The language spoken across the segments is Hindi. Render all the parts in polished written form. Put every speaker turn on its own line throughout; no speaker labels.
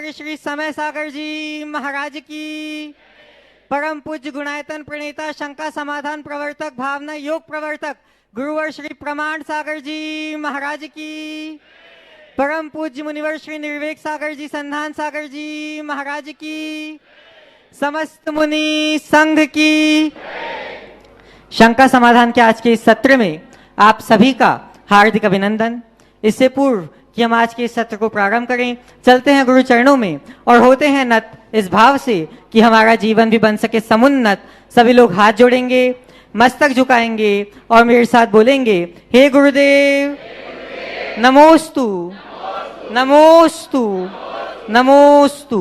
श्री श्री समय सागर जी महाराज की, परम पूज्य गुणायतन प्रणेता शंका समाधान प्रवर्तक भावना योग प्रवर्तक गुरुवर श्री प्रमाण सागर जी महाराज की, परम पूज्य मुनिवर श्री निर्वेक सागर जी संधान सागर जी महाराज की, समस्त मुनि संघ की। शंका समाधान के आज के इस सत्र में आप सभी का हार्दिक अभिनंदन। इससे पूर्व कि हम आज के इस सत्र को प्रारंभ करें, चलते हैं गुरु चरणों में और होते हैं नत इस भाव से कि हमारा जीवन भी बन सके समुन्नत। सभी लोग हाथ जोड़ेंगे, मस्तक झुकाएंगे और मेरे साथ बोलेंगे, हे गुरुदेव नमोस्तु नमोस्तु नमोस्तु।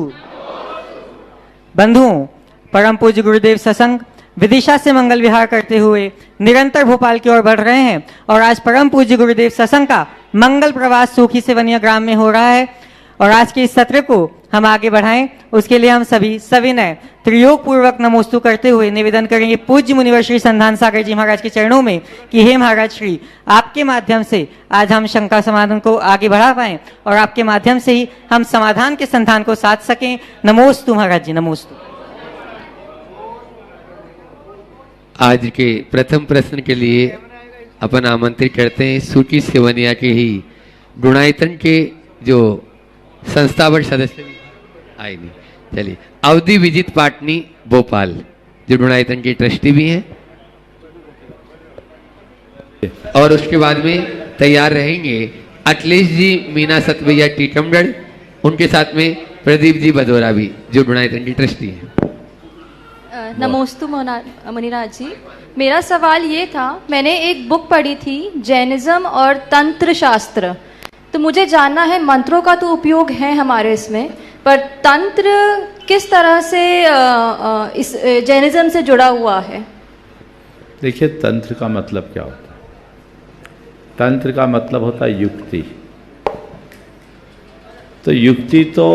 बंधुओं, परम पूज्य गुरुदेव सत्संग विदिशा से मंगल विहार करते हुए निरंतर भोपाल की ओर बढ़ रहे हैं और आज परम पूज्य गुरुदेव सत्संग का मंगल प्रवास सूखी से वनिया ग्राम में हो रहा है और आज के इस सत्र को हम आगे बढ़ाएं, उसके लिए हम सभी सविनय त्रियोग पूर्वक नमोस्तु करते हुए निवेदन करेंगे पूज्य मुनिवर श्री संधान सागर जी महाराज के चरणों में कि हे महाराज श्री, आपके माध्यम से आज हम शंका समाधान को आगे बढ़ा पाएं और आपके माध्यम से ही हम समाधान के संधान को साध सकें। नमोस्तु महाराज जी, नमोस्तु।
आज के प्रथम प्रश्न के लिए अपन आमंत्रित करते हैं सूची सेवनिया के ही गुणायतन के जो संस्थापक सदस्य आए नहीं, चलिए अवधि विजित पाटनी भोपाल जो गुणायतन के ट्रस्टी भी हैं, और उसके बाद में तैयार रहेंगे अखिलेश जी मीना सतभैया टीकमगढ़, उनके साथ में प्रदीप जी बदोरा भी जो गुणायतन की ट्रस्टी हैं।
नमोस्तु मुनिराज जी, मेरा सवाल ये था, मैंने एक बुक पढ़ी थी जैनिज्म और तंत्र शास्त्र, तो मुझे जानना है मंत्रों का तो उपयोग है हमारे इसमें, पर तंत्र किस तरह से इस जैनिज्म से जुड़ा हुआ है?
देखिए, तंत्र का मतलब क्या होता है? तंत्र का मतलब होता है युक्ति। तो युक्ति तो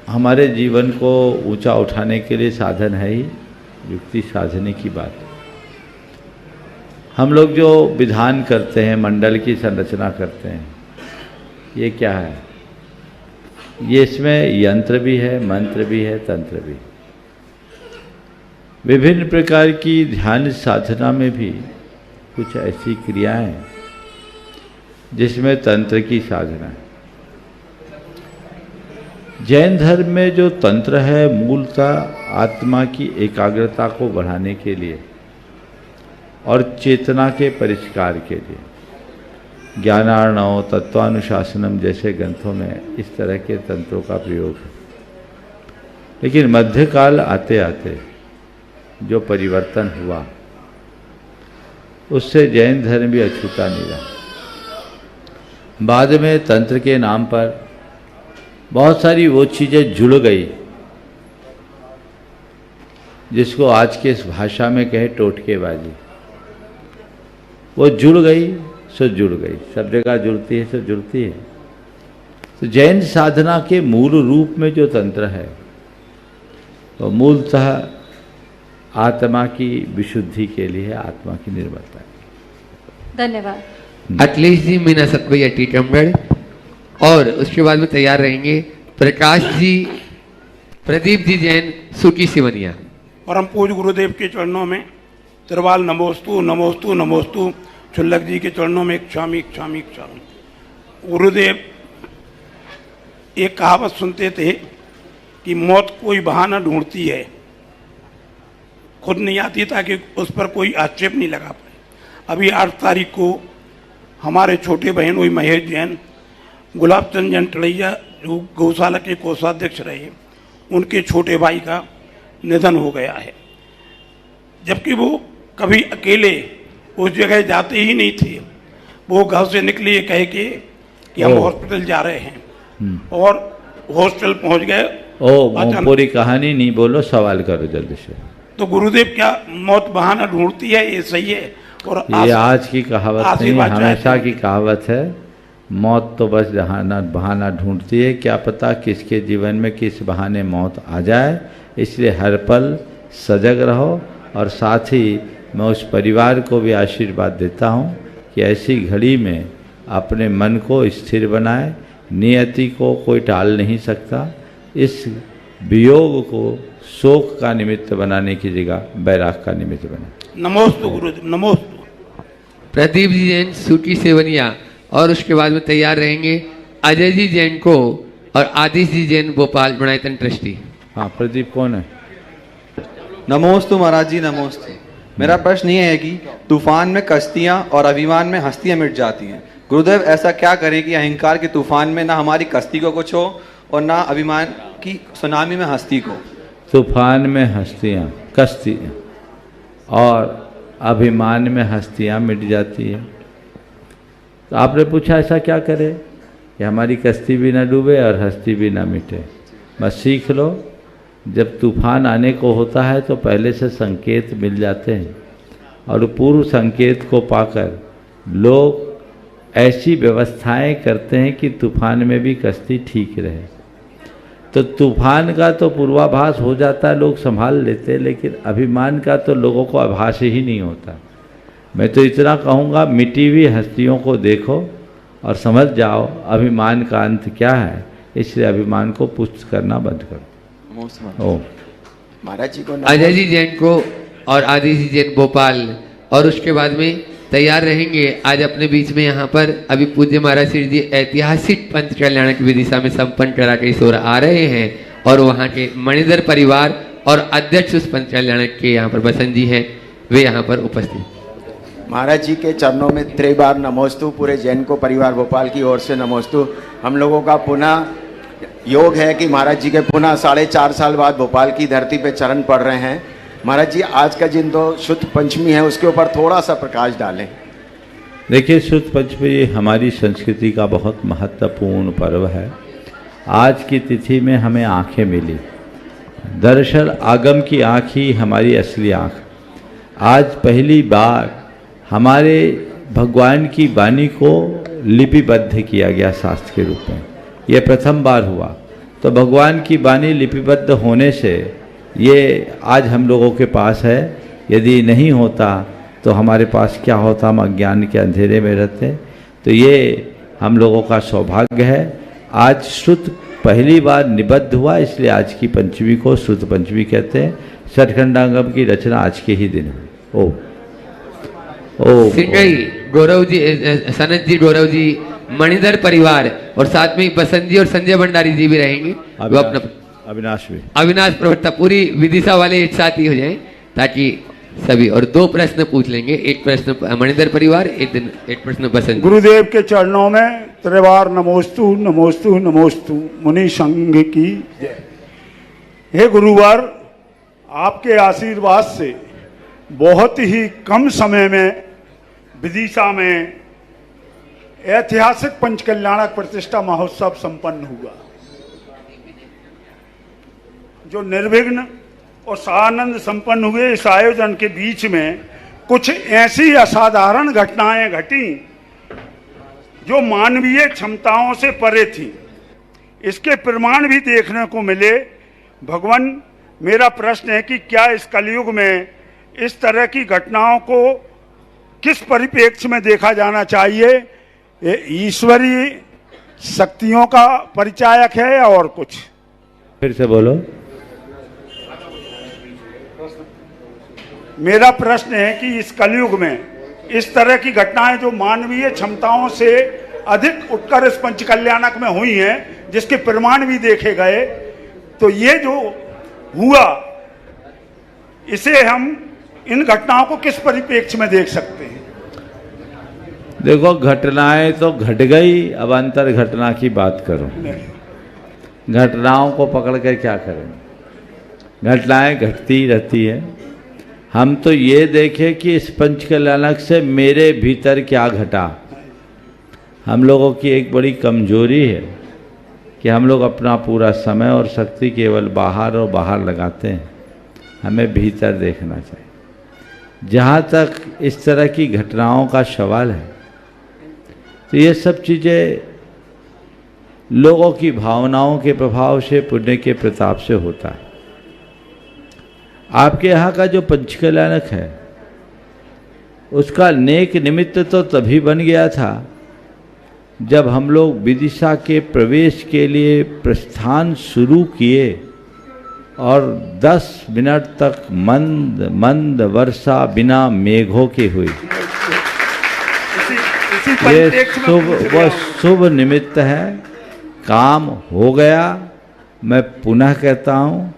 हमारे जीवन को ऊंचा उठाने के लिए साधन है ही, युक्ति साधने की बात है। हम लोग जो विधान करते हैं, मंडल की संरचना करते हैं, ये क्या है? ये इसमें यंत्र भी है, मंत्र भी है, तंत्र भी। विभिन्न प्रकार की ध्यान साधना में भी कुछ ऐसी क्रियाएं हैं जिसमें तंत्र की साधना है। जैन धर्म में जो तंत्र है मूलतः आत्मा की एकाग्रता को बढ़ाने के लिए और चेतना के परिष्कार के लिए, ज्ञानार्णव तत्वानुशासनम जैसे ग्रंथों में इस तरह के तंत्रों का प्रयोग है। लेकिन मध्यकाल आते आते जो परिवर्तन हुआ उससे जैन धर्म भी अछूता नहीं रहा। बाद में तंत्र के नाम पर बहुत सारी वो चीज़ें जुड़ गई जिसको आज के इस भाषा में कहे टोटकेबाजी। वो जुड़ गई सो जुड़ गई, सब जगह जुड़ती है सो जुड़ती है। तो जैन साधना के मूल रूप में जो तंत्र है तो मूलतः आत्मा की विशुद्धि के लिए, आत्मा की निर्मलता की।
धन्यवाद।
अखिलेश जी मीना सतभैया टीकमगढ़, और उसके बाद में तैयार रहेंगे प्रकाश जी प्रदीप जी जैन सूकी सिवनिया।
परम पूज्य गुरुदेव के चरणों में तिरवाल नमोस्तु नमोस्तु नमोस्तु। चुल्लक जी के चरणों में क्षामी क्षामी क्षामी। गुरुदेव एक कहावत सुनते थे कि मौत कोई बहाना ढूंढती है, खुद नहीं आती ताकि उस पर कोई आक्षेप नहीं लगा पाए। अभी 8 तारीख को हमारे छोटे बहन हुई महेश जैन, गुलाबचंद जैन टड़ैया जो गौशाला के कोषाध्यक्ष रहे, उनके छोटे भाई का निधन हो गया है। जबकि वो कभी अकेले उस जगह जाते ही नहीं थे, वो घर से निकले कह के कि हम हॉस्पिटल जा रहे हैं और हॉस्पिटल पहुंच गए।
पूरी कहानी नहीं बोलो, सवाल करो जल्दी से।
तो गुरुदेव क्या मौत बहाना ढूंढती है, ये सही है? और
ये आज की कहावत नहीं, हमेशा की कहावत है। मौत तो बस बहाना ढूंढती है, क्या पता किसके जीवन में किस बहाने मौत आ जाए। इसलिए हर पल सजग रहो। और साथ ही मैं उस परिवार को भी आशीर्वाद देता हूँ कि ऐसी घड़ी में अपने मन को स्थिर बनाए। नियति को कोई टाल नहीं सकता, इस वियोग को शोक का निमित्त बनाने की जगह बैराग का निमित्त बना।
नमोस्तु गुरुदेव, नमोस्तु।
प्रदीप जी जैन सूटी सेवनिया और उसके बाद में तैयार रहेंगे अजय जी जैन को और आदिश जी जैन भोपाल गुणायतन ट्रस्टी।
हाँ, प्रदीप कौन है?
नमोस्तु महाराज जी, नमोस्तु। मेरा प्रश्न ये है कि तूफान में कश्तियाँ और अभिमान में हस्तियाँ मिट जाती हैं। गुरुदेव ऐसा क्या करें कि अहंकार के तूफान में ना हमारी कश्ती को कुछ हो और ना अभिमान की सुनामी में हस्ती को।
तूफान में हस्तियाँ, कश्तियाँ और अभिमान में हस्तियाँ मिट जाती है। तो आपने पूछा ऐसा क्या करे कि हमारी कश्ती भी ना डूबे और हस्ती भी ना मिटे। बस सीख लो, जब तूफान आने को होता है तो पहले से संकेत मिल जाते हैं और पूर्व संकेत को पाकर लोग ऐसी व्यवस्थाएं करते हैं कि तूफान में भी कश्ती ठीक रहे। तो तूफान का तो पूर्वाभास हो जाता है, लोग संभाल लेते हैं, लेकिन अभिमान का तो लोगों को आभास ही नहीं होता। मैं तो इतना कहूँगा, मिटी हुई हस्तियों को देखो और समझ जाओ अभिमान का अंत क्या है। इसलिए अभिमान को पुष्ट करना बंद करो। ओ
महाराज जी को
अजय जी जैन को और आदिश जी जैन भोपाल और उसके बाद में तैयार रहेंगे। आज अपने बीच में यहाँ पर अभी पूज्य महाराज श्री जी ऐतिहासिक पंच कल्याण की विदिशा में संपन्न करा के ईश्वर आ रहे हैं और वहाँ के मणिधर परिवार और अध्यक्ष उस पंच कल्याण के यहाँ पर बसंत जी हैं, वे यहाँ पर उपस्थित।
महाराज जी के चरणों में त्रिबार नमोस्तु। पूरे जैन को परिवार भोपाल की ओर से नमोस्तु। हम लोगों का पुनः योग है कि महाराज जी के पुनः 4.5 साल बाद भोपाल की धरती पे चरण पड़ रहे हैं। महाराज जी आज का जिन तो शुद्ध पंचमी है उसके ऊपर थोड़ा सा प्रकाश डालें।
देखिए, शुद्ध पंचमी हमारी संस्कृति का बहुत महत्वपूर्ण पर्व है। आज की तिथि में हमें आंखें मिली। दरअसल आगम की आँख ही हमारी असली आँख। आज पहली बार हमारे भगवान की वाणी को लिपिबद्ध किया गया शास्त्र के रूप में। ये प्रथम बार हुआ। तो भगवान की वाणी लिपिबद्ध होने से ये आज हम लोगों के पास है। यदि नहीं होता तो हमारे पास क्या होता, हम अज्ञान के अंधेरे में रहते। तो ये हम लोगों का सौभाग्य है। आज श्रुत पहली बार निबद्ध हुआ, इसलिए आज की पंचमी को श्रुत पंचमी कहते हैं। सठखंडांगम की रचना आज के ही दिन हुई। ओ
सिंगई गौरव जी, सनत जी, गौरव जी, मणिधर परिवार और साथ में बसंत जी और संजय भंडारी जी भी रहेंगे। वो अपना अविनाश प्रवक्ता पूरी विदिशा वाले एक साथ ही हो जाएं ताकि सभी, और 2 प्रश्न पूछ लेंगे। एक प्रश्न मणिधर परिवार, एक प्रश्न बसंत।
गुरुदेव के चरणों में त्रिवार नमोस्तु नमोस्तु नमोस्तु। मुनि संघ की जय। हे गुरुवार, आपके आशीर्वाद से बहुत ही कम समय में विदिशा में ऐतिहासिक पंचकल्याणक प्रतिष्ठा महोत्सव संपन्न हुआ, जो निर्विघ्न और सानंद संपन्न हुए। इस आयोजन के बीच में कुछ ऐसी असाधारण घटनाएं घटी जो मानवीय क्षमताओं से परे थी। इसके प्रमाण भी देखने को मिले। भगवान, मेरा प्रश्न है कि क्या इस कलयुग में इस तरह की घटनाओं को किस परिप्रेक्ष्य में देखा जाना चाहिए? ये ईश्वरीय शक्तियों का परिचायक है या और कुछ?
फिर से बोलो।
मेरा प्रश्न है कि इस कलयुग में इस तरह की घटनाएं जो मानवीय क्षमताओं से अधिक उत्कर इस पंचकल्याणक में हुई हैं, जिसके प्रमाण भी देखे गए, तो ये जो हुआ, इसे हम इन घटनाओं को किस परिप्रेक्ष्य में देख सकते हैं?
देखो, घटनाएं तो घट गई, अब अंतर घटना की बात करो। घटनाओं को पकड़ कर क्या करें? घटनाएं घटती रहती है। हम तो ये देखें कि इस पंचकल्याणक से मेरे भीतर क्या घटा। हम लोगों की एक बड़ी कमजोरी है कि हम लोग अपना पूरा समय और शक्ति केवल बाहर और बाहर लगाते हैं। हमें भीतर देखना चाहिए। जहाँ तक इस तरह की घटनाओं का सवाल है, तो ये सब चीज़ें लोगों की भावनाओं के प्रभाव से, पुण्य के प्रताप से होता है। आपके यहाँ का जो पंचकल्याणक है, उसका नेक निमित्त तो तभी बन गया था जब हम लोग विदिशा के प्रवेश के लिए प्रस्थान शुरू किए और 10 मिनट तक मंद मंद वर्षा बिना मेघों के हुई, ये शुभ निमित्त है। काम हो गया। मैं पुनः कहता हूँ,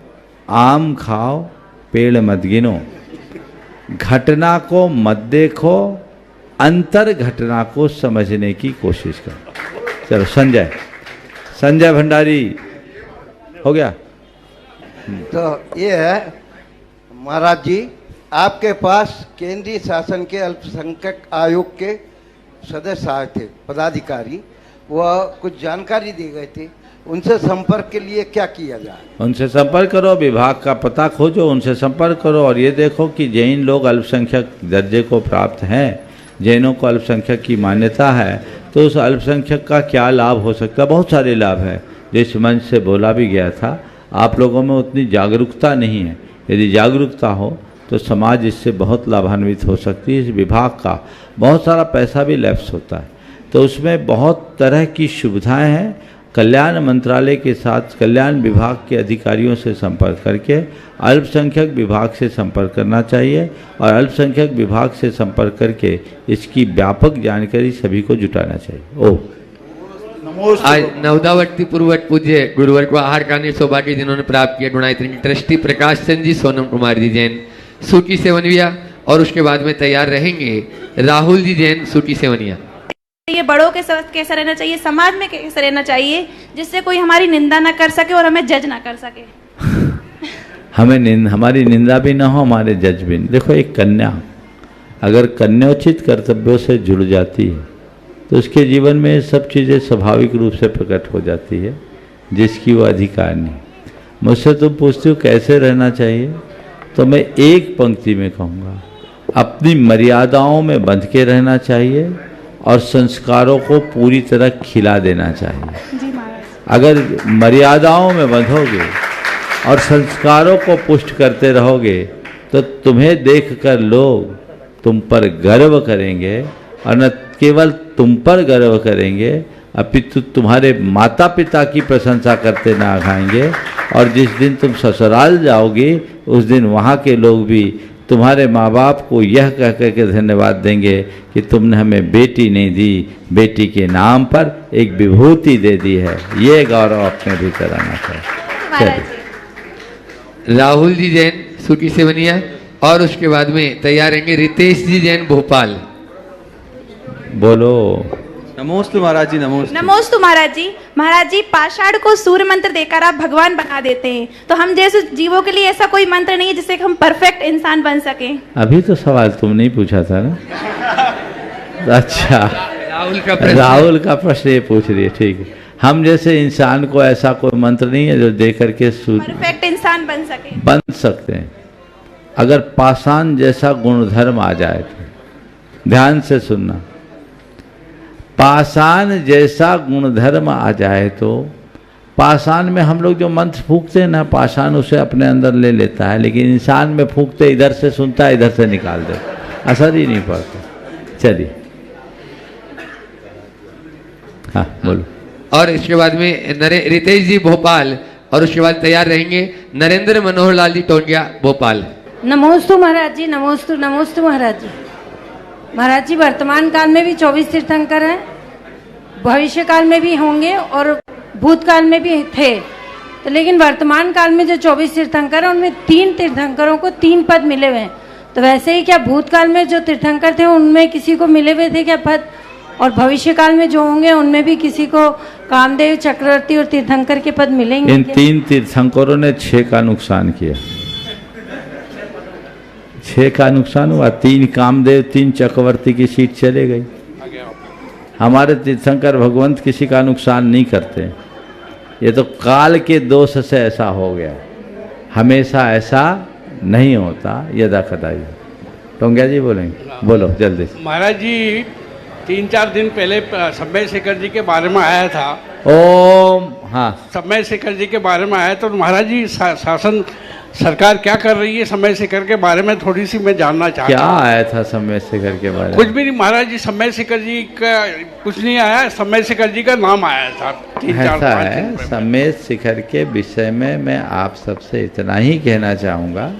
आम खाओ पेड़ मत गिनो, घटना को मत देखो, अंतर घटना को समझने की कोशिश करो। चलो संजय भंडारी हो गया।
तो ये है महाराज जी, आपके पास केंद्रीय शासन के अल्पसंख्यक आयोग के सदस्य आए थे, पदाधिकारी, वह कुछ जानकारी दी गई थी, उनसे संपर्क के लिए क्या किया जाए?
उनसे संपर्क करो, विभाग का पता खोजो, उनसे संपर्क करो और ये देखो कि जैन लोग अल्पसंख्यक दर्जे को प्राप्त हैं, जैनों को अल्पसंख्यक की मान्यता है, तो उस अल्पसंख्यक का क्या लाभ हो सकता है। बहुत सारे लाभ है, जिस मंच से बोला भी गया था। आप लोगों में उतनी जागरूकता नहीं है, यदि जागरूकता हो तो समाज इससे बहुत लाभान्वित हो सकती है। इस विभाग का बहुत सारा पैसा भी लैप्स होता है, तो उसमें बहुत तरह की सुविधाएं हैं। कल्याण मंत्रालय के साथ कल्याण विभाग के अधिकारियों से संपर्क करके अल्पसंख्यक विभाग से संपर्क करना चाहिए और अल्पसंख्यक विभाग से संपर्क करके इसकी व्यापक जानकारी सभी को जुटाना चाहिए।
आज नवदावर्ती पूर्ववत पूज्य गुरुवर को आहार का सौभाग्य जिन्होंने प्राप्त किया, गुणायतन की ट्रस्टी प्रकाश चंद जी, सोनम कुमार जी जैन, सूटी सेवनिया, और उसके बाद में तैयार रहेंगे राहुल जी जैन, सूटी सेवनिया।
ये बड़ों के साथ कैसा रहना चाहिए, समाज में कैसा रहना चाहिए, जिससे कोई हमारी निंदा ना कर सके और हमें जज ना कर सके।
हमारी निंदा भी ना हो, हमारे जज भी नहीं। देखो, एक कन्या अगर कन्योचित कर्तव्यों से जुड़ जाती है तो उसके जीवन में सब चीज़ें स्वाभाविक रूप से प्रकट हो जाती है, जिसकी वो अधिकार नहीं। मुझसे तुम पूछते हो कैसे रहना चाहिए, तो मैं एक पंक्ति में कहूँगा, अपनी मर्यादाओं में बंध के रहना चाहिए और संस्कारों को पूरी तरह खिला देना चाहिए।
जी महाराज।
अगर मर्यादाओं में बंधोगे और संस्कारों को पुष्ट करते रहोगे तो तुम्हें देखकर लोग तुम पर गर्व करेंगे, और न केवल तुम पर गर्व करेंगे अपितु तुम्हारे माता पिता की प्रशंसा करते ना खाएंगे। और जिस दिन तुम ससुराल जाओगे उस दिन वहाँ के लोग भी तुम्हारे माँ बाप को यह कह कर के धन्यवाद देंगे कि तुमने हमें बेटी नहीं दी, बेटी के नाम पर एक विभूति दे दी है। ये गौरव अपने भीतर आना चाहिए।
राहुल जी जैन, सूटी सेवनिया, और उसके बाद में तैयार रहेंगे रितेश जी जैन, भोपाल।
बोलो।
नमोस्तु महाराज जी, नमोस्तु।
नमोस्तु महाराज जी। महाराज जी, पाषाण को सूर्य मंत्र देकर आप भगवान बना देते हैं, तो हम जैसे जीवों के लिए ऐसा कोई मंत्र नहीं है जिससे हम परफेक्ट इंसान बन सके?
अभी तो सवाल तुम नहीं पूछा था ना। अच्छा, राहुल का प्रश्न ये पूछ रही है, ठीक है। हम जैसे इंसान को ऐसा कोई मंत्र नहीं है जो दे करके
परफेक्ट इंसान बन सके।
बन सकते हैं। अगर पाषाण जैसा गुणधर्म आ जाए तो, ध्यान से सुनना, पाषाण जैसा गुणधर्म आ जाए तो, पाषाण में हम लोग जो मंत्र फूंकते हैं ना, पाषाण उसे अपने अंदर ले लेता है, लेकिन इंसान में फूंकते इधर से सुनता है, इधर से निकाल दे, असर ही नहीं पड़ता। चलिए, हाँ बोलो।
और इसके बाद में रितेश जी, भोपाल, और उसके बाद तैयार रहेंगे नरेंद्र मनोहर लाल जी, टोंगिया, भोपाल।
नमोस्तु महाराज जी, नमोस्तु नमोस्तु महाराज जी। महाराज जी, वर्तमान काल में भी 24 तीर्थंकर हैं, भविष्य काल में भी होंगे और भूतकाल में भी थे, तो लेकिन वर्तमान काल में जो 24 तीर्थंकर हैं उनमें 3 तीर्थंकरों को 3 पद मिले हुए हैं। तो वैसे ही क्या भूतकाल में जो तीर्थंकर थे उनमें किसी को मिले हुए थे क्या पद, और भविष्य काल में जो होंगे उनमें भी किसी को कामदेव, चक्रवर्ती और तीर्थंकर के पद मिलेंगे?
इन 3 तीर्थंकरों ने 6 का नुकसान किया। 6 का नुकसान हुआ। 3 कामदेव, 3 चक्रवर्ती की सीट चले गई। हमारे तीर्थंकर भगवंत किसी का नुकसान नहीं करते, ये तो काल के दोष से ऐसा हो गया, हमेशा ऐसा नहीं होता। यदा कदाई। टोंगिया जी बोलेंगे, बोलो जल्दी।
महाराज जी, 3-4 दिन पहले समय शेखर जी के बारे में आया था।
ओम, हाँ,
समय शेखर जी के बारे में आया तो महाराज जी शासन सरकार क्या कर रही है समय शेखर के बारे में थोड़ी सी मैं जानना चाहता
क्या
हूँ।
आया था समय शेखर के बारे
कुछ
में?
भी नहीं महाराज जी, समय शेखर जी का कुछ नहीं आया, समय शेखर जी का नाम आया था 3-4-5
ऐसा
दिन
है,
पहले।
समय शेखर के विषय में मैं आप सबसे इतना ही कहना चाहूँगा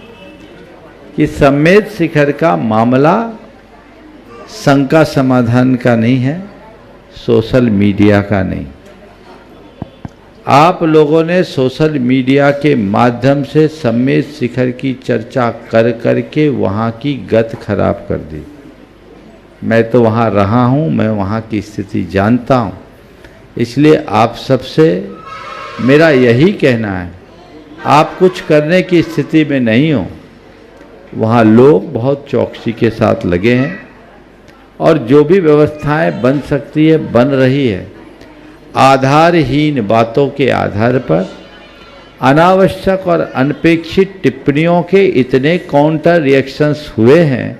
कि समय शेखर का मामला शंका समाधान का नहीं है, सोशल मीडिया का नहीं। आप लोगों ने सोशल मीडिया के माध्यम से समय शेखर की चर्चा कर कर के वहाँ की गत खराब कर दी। मैं तो वहाँ रहा हूँ, मैं वहाँ की स्थिति जानता हूँ, इसलिए आप सबसे मेरा यही कहना है, आप कुछ करने की स्थिति में नहीं हो। वहाँ लोग बहुत चौकसी के साथ लगे हैं और जो भी व्यवस्थाएं बन सकती है बन रही है। आधारहीन बातों के आधार पर अनावश्यक और अनपेक्षित टिप्पणियों के इतने काउंटर रिएक्शंस हुए हैं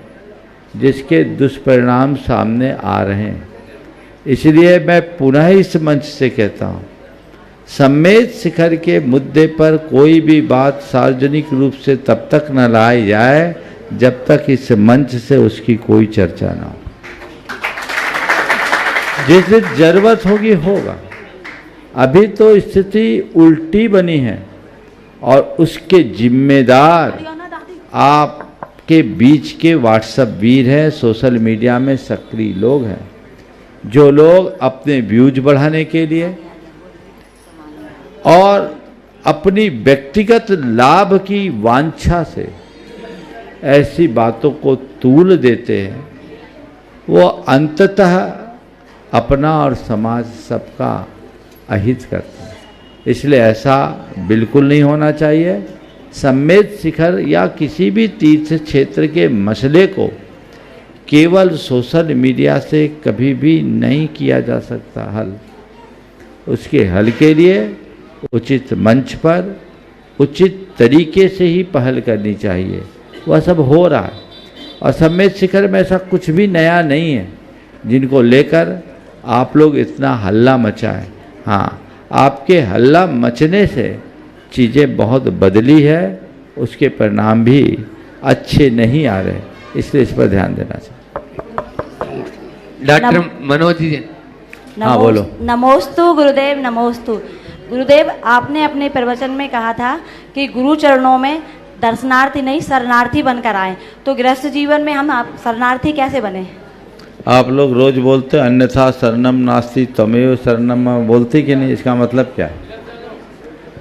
जिसके दुष्परिणाम सामने आ रहे हैं। इसलिए मैं पुनः इस मंच से कहता हूँ, समय शेखर के मुद्दे पर कोई भी बात सार्वजनिक रूप से तब तक न लाई जाए जब तक इस मंच से उसकी कोई चर्चा ना हो। जिस दिन जरूरत होगी होगा। अभी तो स्थिति उल्टी बनी है और उसके जिम्मेदार आपके बीच के व्हाट्सएप वीर हैं, सोशल मीडिया में सक्रिय लोग हैं, जो लोग अपने व्यूज बढ़ाने के लिए और अपनी व्यक्तिगत लाभ की वांछा से ऐसी बातों को तूल देते हैं, वो अंततः अपना और समाज सबका अहित करते हैं। इसलिए ऐसा बिल्कुल नहीं होना चाहिए। समय शेखर या किसी भी तीर्थ क्षेत्र के मसले को केवल सोशल मीडिया से कभी भी नहीं किया जा सकता हल। उसके हल के लिए उचित मंच पर उचित तरीके से ही पहल करनी चाहिए। वह सब हो रहा है और समय शेखर में ऐसा कुछ भी नया नहीं है जिनको लेकर आप लोग इतना हल्ला मचाएं। हाँ, आपके हल्ला मचने से चीज़ें बहुत बदली है, उसके परिणाम भी अच्छे नहीं आ रहे, इसलिए इस पर ध्यान देना चाहिए।
डॉक्टर मनोज जी।
हाँ बोलो।
नमोस्तु गुरुदेव, नमोस्तु गुरुदेव। आपने अपने प्रवचन में कहा था कि गुरु चरणों में दर्शनार्थी नहीं शरणार्थी बनकर आए, तो गृहस्थ जीवन में हम आप शरणार्थी कैसे बने?
आप लोग रोज बोलते अन्यथा शरणम नास्ति तमेव शरणम बोलते कि नहीं? इसका मतलब क्या है?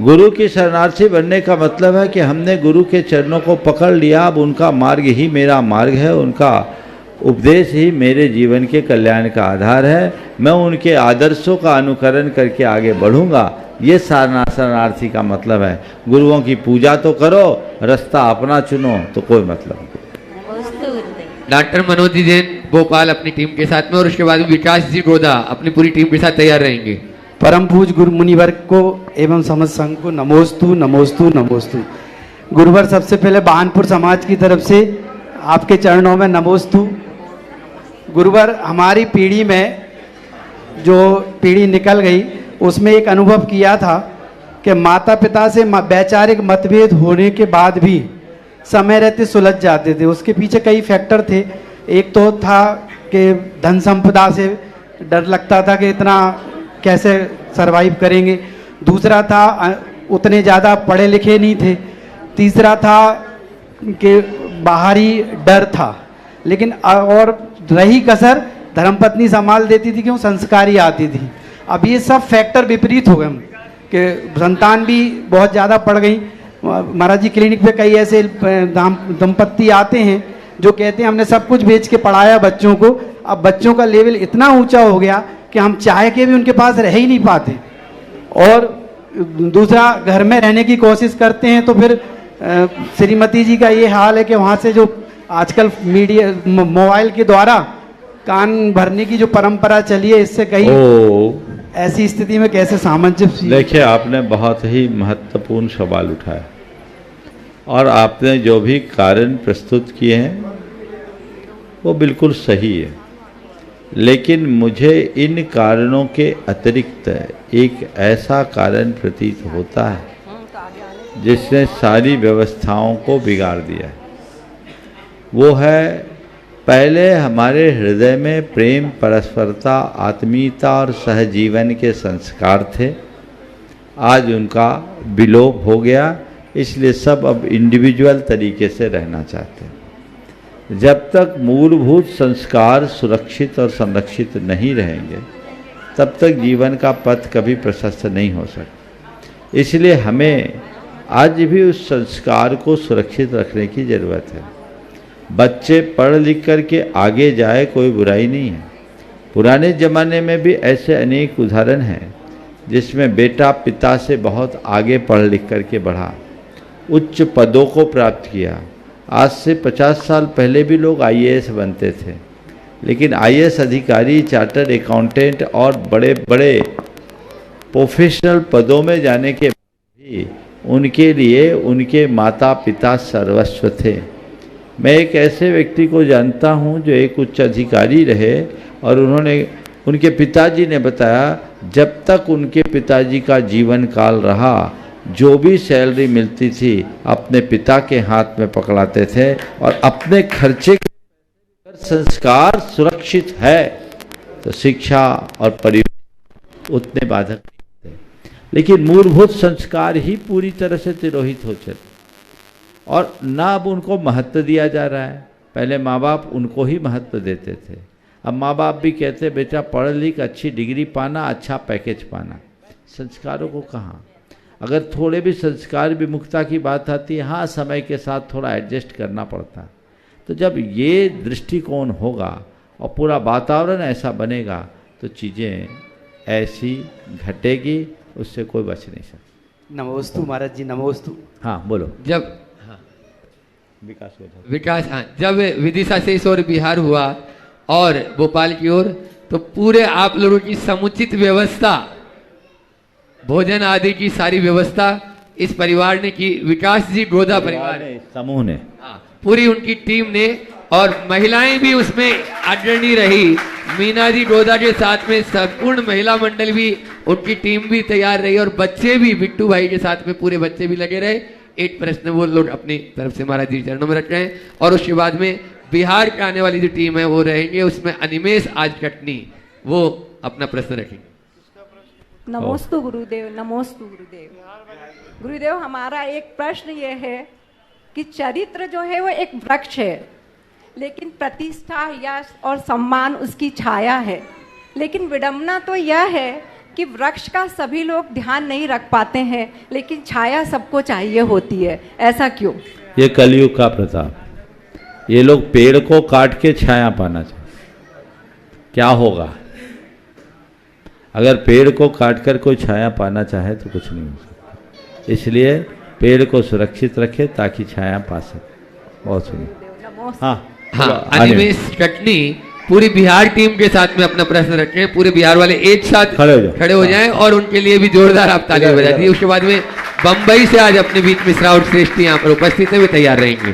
गुरु की शरणार्थी बनने का मतलब है कि हमने गुरु के चरणों को पकड़ लिया, अब उनका मार्ग ही मेरा मार्ग है, उनका उपदेश ही मेरे जीवन के कल्याण का आधार है। मैं उनके आदर्शों का अनुकरण करके आगे बढ़ूंगा, ये शरणार्थी का मतलब है। गुरुओं की पूजा तो करो, रास्ता अपना चुनो, तो कोई मतलब नहीं।
डॉक्टर मनोज जी जैन भोपाल अपनी टीम के साथ में, और उसके बाद विकास जी गोदा अपनी पूरी टीम के साथ तैयार रहेंगे।
परम पूज गुरु मुनिवर्ग को एवं समस्त संघ को नमोस्तु नमोस्तु नमोस्तु। गुरुवर, सबसे पहले बानपुर समाज की तरफ से आपके चरणों में नमोस्तु। गुरुवर, हमारी पीढ़ी में जो पीढ़ी निकल गई उसमें एक अनुभव किया था कि माता पिता से वैचारिक मतभेद होने के बाद भी समय रहते सुलझ जाते थे। उसके पीछे कई फैक्टर थे। एक तो था कि धन संपदा से डर लगता था कि इतना कैसे सरवाइव करेंगे। दूसरा था उतने ज़्यादा पढ़े लिखे नहीं थे। तीसरा था कि बाहरी डर था। लेकिन और रही कसर धर्मपत्नी संभाल देती थी, क्यों? संस्कारी आती थी। अब ये सब फैक्टर विपरीत हो गए कि संतान भी बहुत ज़्यादा पड़ गई। महाराज जी क्लिनिक पे कई ऐसे दंपत्ति आते हैं जो कहते हैं हमने सब कुछ बेच के पढ़ाया बच्चों को, अब बच्चों का लेवल इतना ऊंचा हो गया कि हम चाह के भी उनके पास रह ही नहीं पाते। और दूसरा, घर में रहने की कोशिश करते हैं तो फिर श्रीमती जी का ये हाल है कि वहाँ से जो आजकल मीडिया मोबाइल के द्वारा कान भरने की जो परंपरा चली है, इससे कहीं ऐसी स्थिति में कैसे सामंजस्य?
देखिए, आपने बहुत ही महत्वपूर्ण सवाल उठाया और आपने जो भी कारण प्रस्तुत किए हैं वो बिल्कुल सही है, लेकिन मुझे इन कारणों के अतिरिक्त एक ऐसा कारण प्रतीत होता है जिसने सारी व्यवस्थाओं को बिगाड़ दिया है। वो है, पहले हमारे हृदय में प्रेम, परस्परता, आत्मीयता और सहजीवन के संस्कार थे, आज उनका विलोप हो गया। इसलिए सब अब इंडिविजुअल तरीके से रहना चाहते हैं। जब तक मूलभूत संस्कार सुरक्षित और संरक्षित नहीं रहेंगे, तब तक जीवन का पथ कभी प्रशस्त नहीं हो सकता। इसलिए हमें आज भी उस संस्कार को सुरक्षित रखने की ज़रूरत है। बच्चे पढ़ लिख कर के आगे जाए, कोई बुराई नहीं है। पुराने ज़माने में भी ऐसे अनेक उदाहरण हैं जिसमें बेटा पिता से बहुत आगे पढ़ लिख कर के बढ़ा, उच्च पदों को प्राप्त किया। आज से 50 साल पहले भी लोग IAS बनते थे, लेकिन IAS अधिकारी, चार्टर्ड अकाउंटेंट और बड़े बड़े प्रोफेशनल पदों में जाने के बाद भी उनके लिए उनके माता पिता सर्वस्व थे। मैं एक ऐसे व्यक्ति को जानता हूं जो एक उच्च अधिकारी रहे और उनके पिताजी ने बताया, जब तक उनके पिताजी का जीवन काल रहा, जो भी सैलरी मिलती थी अपने पिता के हाथ में पकड़ाते थे और अपने खर्चे के संस्कार सुरक्षित है तो शिक्षा और परिवेश उतने बाधक नहीं थे। लेकिन मूलभूत संस्कार ही पूरी तरह से तिरोहित हो चले और ना अब उनको महत्व दिया जा रहा है। पहले माँ बाप उनको ही महत्व देते थे, अब माँ बाप भी कहते बेटा पढ़ लिख, अच्छी डिग्री पाना, अच्छा पैकेज पाना। संस्कारों को कहाँ? अगर थोड़े भी संस्कार विमुखता की बात आती है, हाँ समय के साथ थोड़ा एडजस्ट करना पड़ता है। तो जब ये दृष्टिकोण होगा और पूरा वातावरण ऐसा बनेगा तो चीज़ें ऐसी घटेगी, उससे कोई बच नहीं सकता।
नमोस्तु महाराज जी, नमोस्तु।
हाँ बोलो।
जब
विकास,
हाँ, जब विदिशा से इस ओर बिहार हुआ और भोपाल की ओर, तो पूरे आप लोगों की समुचित व्यवस्था, भोजन आदि की सारी व्यवस्था इस परिवार ने की। विकास जी गोदा परिवार ने,
समूह ने,
पूरी उनकी टीम ने, और महिलाएं भी उसमें अग्रणी रही। मीना जी गोदा के साथ में संपूर्ण महिला मंडल भी, उनकी टीम भी तैयार रही और बच्चे भी, बिट्टू भाई के साथ में पूरे बच्चे भी लगे रहे। एक प्रश्न वो लोग अपनी तरफ से महाराज जी चरणों में रख रहे हैं और उसके बाद में बिहार के आने वाली जो टीम है वो रहेंगे, उसमें अनिमेश आज कटनी वो अपना प्रश्न रखेंगे।
नमोस्तु गुरुदेव, नमोस्तु गुरुदेव। गुरुदेव, हमारा एक प्रश्न ये है कि चरित्र जो है वो एक वृक्ष है, लेकिन प्रतिष्ठा, यश और सम्मान उसकी छाया है। लेकिन विडंबना तो यह है कि वृक्ष का सभी लोग ध्यान नहीं रख पाते हैं, लेकिन छाया सबको चाहिए होती है। ऐसा क्यों?
ये कलयुग का प्रताप। ये लोग पेड़ को काट के छाया पाना चाहते। क्या होगा? अगर पेड़ को काटकर कोई छाया पाना चाहे तो कुछ नहीं हो सकता। इसलिए पेड़ को सुरक्षित रखे ताकि छाया पा सके। बहुत सुनिए। हाँ,
अनिमेश कटनी पूरी बिहार टीम के साथ में अपना प्रश्न रखें। पूरे बिहार वाले एक साथ खड़े हो जाएं और उनके लिए भी जोरदार आप तालियां बजा दीजिए। उसके बाद में बंबई से आज अपने बीच मिश्रा और श्रेष्ठी यहाँ पर उपस्थित है, वे तैयार रहेंगे।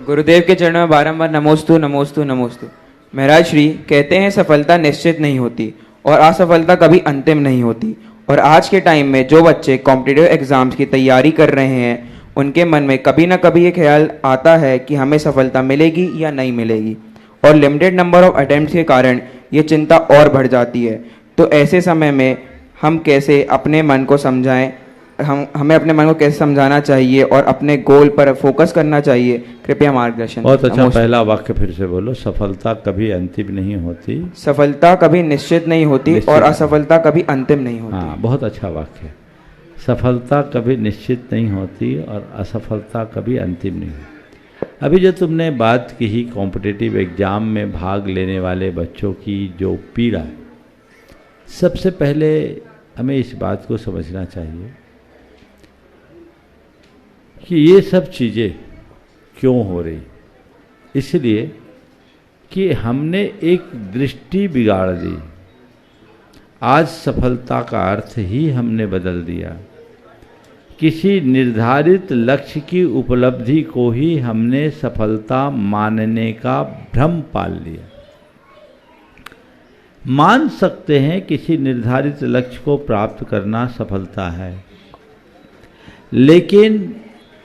गुरुदेव के चरणों में बारंबार नमोस्तु नमोस्तु नमोस्तु। महाराज श्री कहते हैं सफलता निश्चित नहीं होती और असफलता कभी अंतिम नहीं होती। और आज के टाइम में जो बच्चे कॉम्पिटिटिव एग्जाम्स की तैयारी कर रहे हैं, उनके मन में कभी ना कभी ये ख्याल आता है कि हमें सफलता मिलेगी या नहीं मिलेगी, और लिमिटेड नंबर ऑफ अटेम्प्ट्स के कारण ये चिंता और बढ़ जाती है। तो ऐसे समय में हम कैसे अपने मन को समझाएं, हमें अपने मन को कैसे समझाना चाहिए और अपने गोल पर फोकस करना चाहिए? कृपया मार्गदर्शन।
बहुत अच्छा। पहला वाक्य फिर से बोलो। सफलता कभी अंतिम नहीं होती,
सफलता कभी निश्चित नहीं होती और असफलता कभी अंतिम नहीं होती।
हाँ, बहुत अच्छा वाक्य। सफलता कभी निश्चित नहीं होती और असफलता कभी अंतिम नहीं होती। अभी जो तुमने बात की ही कॉम्पिटिटिव एग्जाम में भाग लेने वाले बच्चों की जो पीड़ा है, सबसे पहले हमें इस बात को समझना चाहिए कि ये सब चीज़ें क्यों हो रही। इसलिए कि हमने एक दृष्टि बिगाड़ दी। आज सफलता का अर्थ ही हमने बदल दिया। किसी निर्धारित लक्ष्य की उपलब्धि को ही हमने सफलता मानने का भ्रम पाल लिया। मान सकते हैं किसी निर्धारित लक्ष्य को प्राप्त करना सफलता है, लेकिन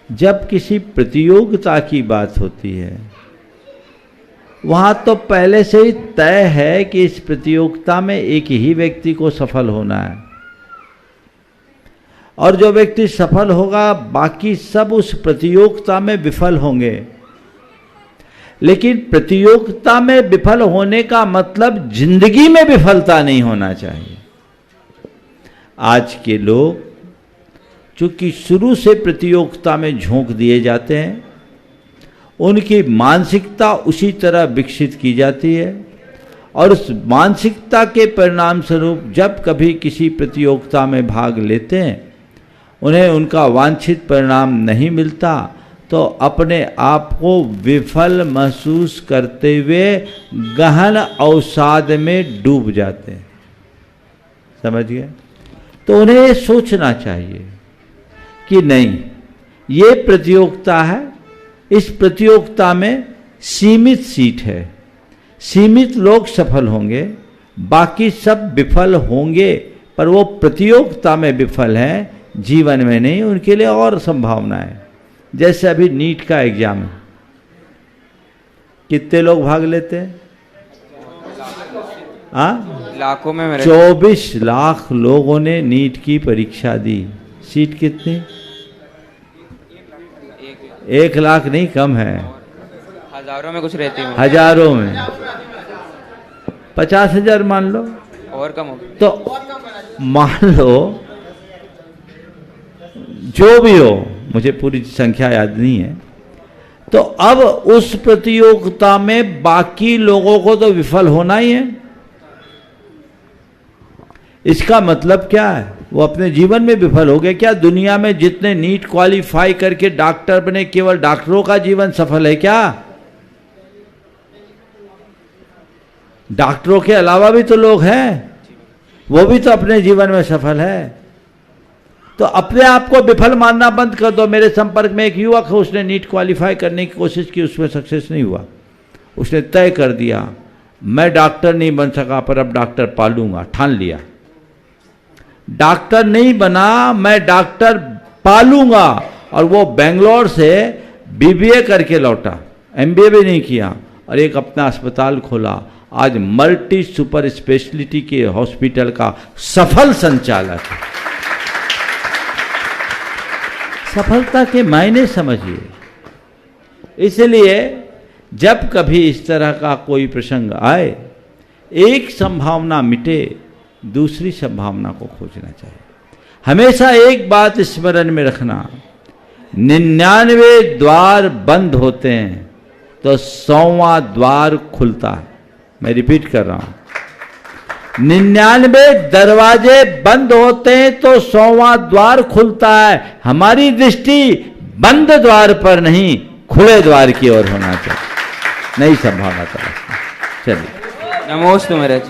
जब किसी प्रतियोगिता की बात होती है, वहां तो पहले से ही तय है कि इस प्रतियोगिता में एक ही व्यक्ति को सफल होना है, और जो व्यक्ति सफल होगा बाकी सब उस प्रतियोगिता में विफल होंगे। लेकिन प्रतियोगिता में विफल होने का मतलब जिंदगी में विफलता नहीं होना चाहिए। आज के लोग चूंकि शुरू से प्रतियोगिता में झोंक दिए जाते हैं, उनकी मानसिकता उसी तरह विकसित की जाती है, और उस मानसिकता के परिणाम स्वरूप जब कभी किसी प्रतियोगिता में भाग लेते हैं, उन्हें उनका वांछित परिणाम नहीं मिलता, तो अपने आप को विफल महसूस करते हुए गहन अवसाद में डूब जाते हैं। समझ गए? तो उन्हें ये सोचना चाहिए कि नहीं, ये प्रतियोगिता है, इस प्रतियोगिता में सीमित सीट है, सीमित लोग सफल होंगे, बाकी सब विफल होंगे, पर वो प्रतियोगिता में विफल हैं, जीवन में नहीं। उनके लिए और संभावना है। जैसे अभी नीट का एग्जाम है, कितने लोग भाग लेते हैं?
लाखों में।
24 लाख लोगों ने नीट की परीक्षा दी। सीट कितनी? 1 लाख नहीं, कम है,
हजारों में कुछ रहती है।
हजारों में 50,000 मान लो,
और कम हो।
तो मान लो जो भी हो, मुझे पूरी संख्या याद नहीं है, तो अब उस प्रतियोगिता में बाकी लोगों को तो विफल होना ही है। इसका मतलब क्या है? वो अपने जीवन में विफल हो गए। क्या दुनिया में जितने नीट क्वालिफाई करके डॉक्टर बने, केवल डॉक्टरों का जीवन सफल है क्या? डॉक्टरों के अलावा भी तो लोग हैं, वो भी तो अपने जीवन में सफल है। तो अपने आप को विफल मानना बंद कर दो। मेरे संपर्क में एक युवक है, उसने नीट क्वालिफाई करने की कोशिश की, उसमें सक्सेस नहीं हुआ। उसने तय कर दिया, मैं डॉक्टर नहीं बन सका पर अब डॉक्टर पालूंगा, ठान लिया। डॉक्टर नहीं बना, मैं डॉक्टर पालूंगा, और वो बेंगलोर से बीबीए करके लौटा, एमबीए भी नहीं किया, और एक अपना अस्पताल खोला। आज मल्टी सुपर स्पेशलिटी के हॉस्पिटल का सफल संचालक है। सफलता के मायने समझिए। इसलिए जब कभी इस तरह का कोई प्रसंग आए, एक संभावना मिटे, दूसरी संभावना को खोजना चाहिए। हमेशा एक बात स्मरण में रखना, 99 द्वार बंद होते हैं तो 100वां द्वार खुलता है। मैं रिपीट कर रहा हूं, 99 दरवाजे बंद होते हैं तो 100वां द्वार खुलता है। हमारी दृष्टि बंद द्वार पर नहीं, खुले द्वार की ओर होना चाहिए। नई संभावना तलाशना। चलिए,
नमोस्तु महाराज।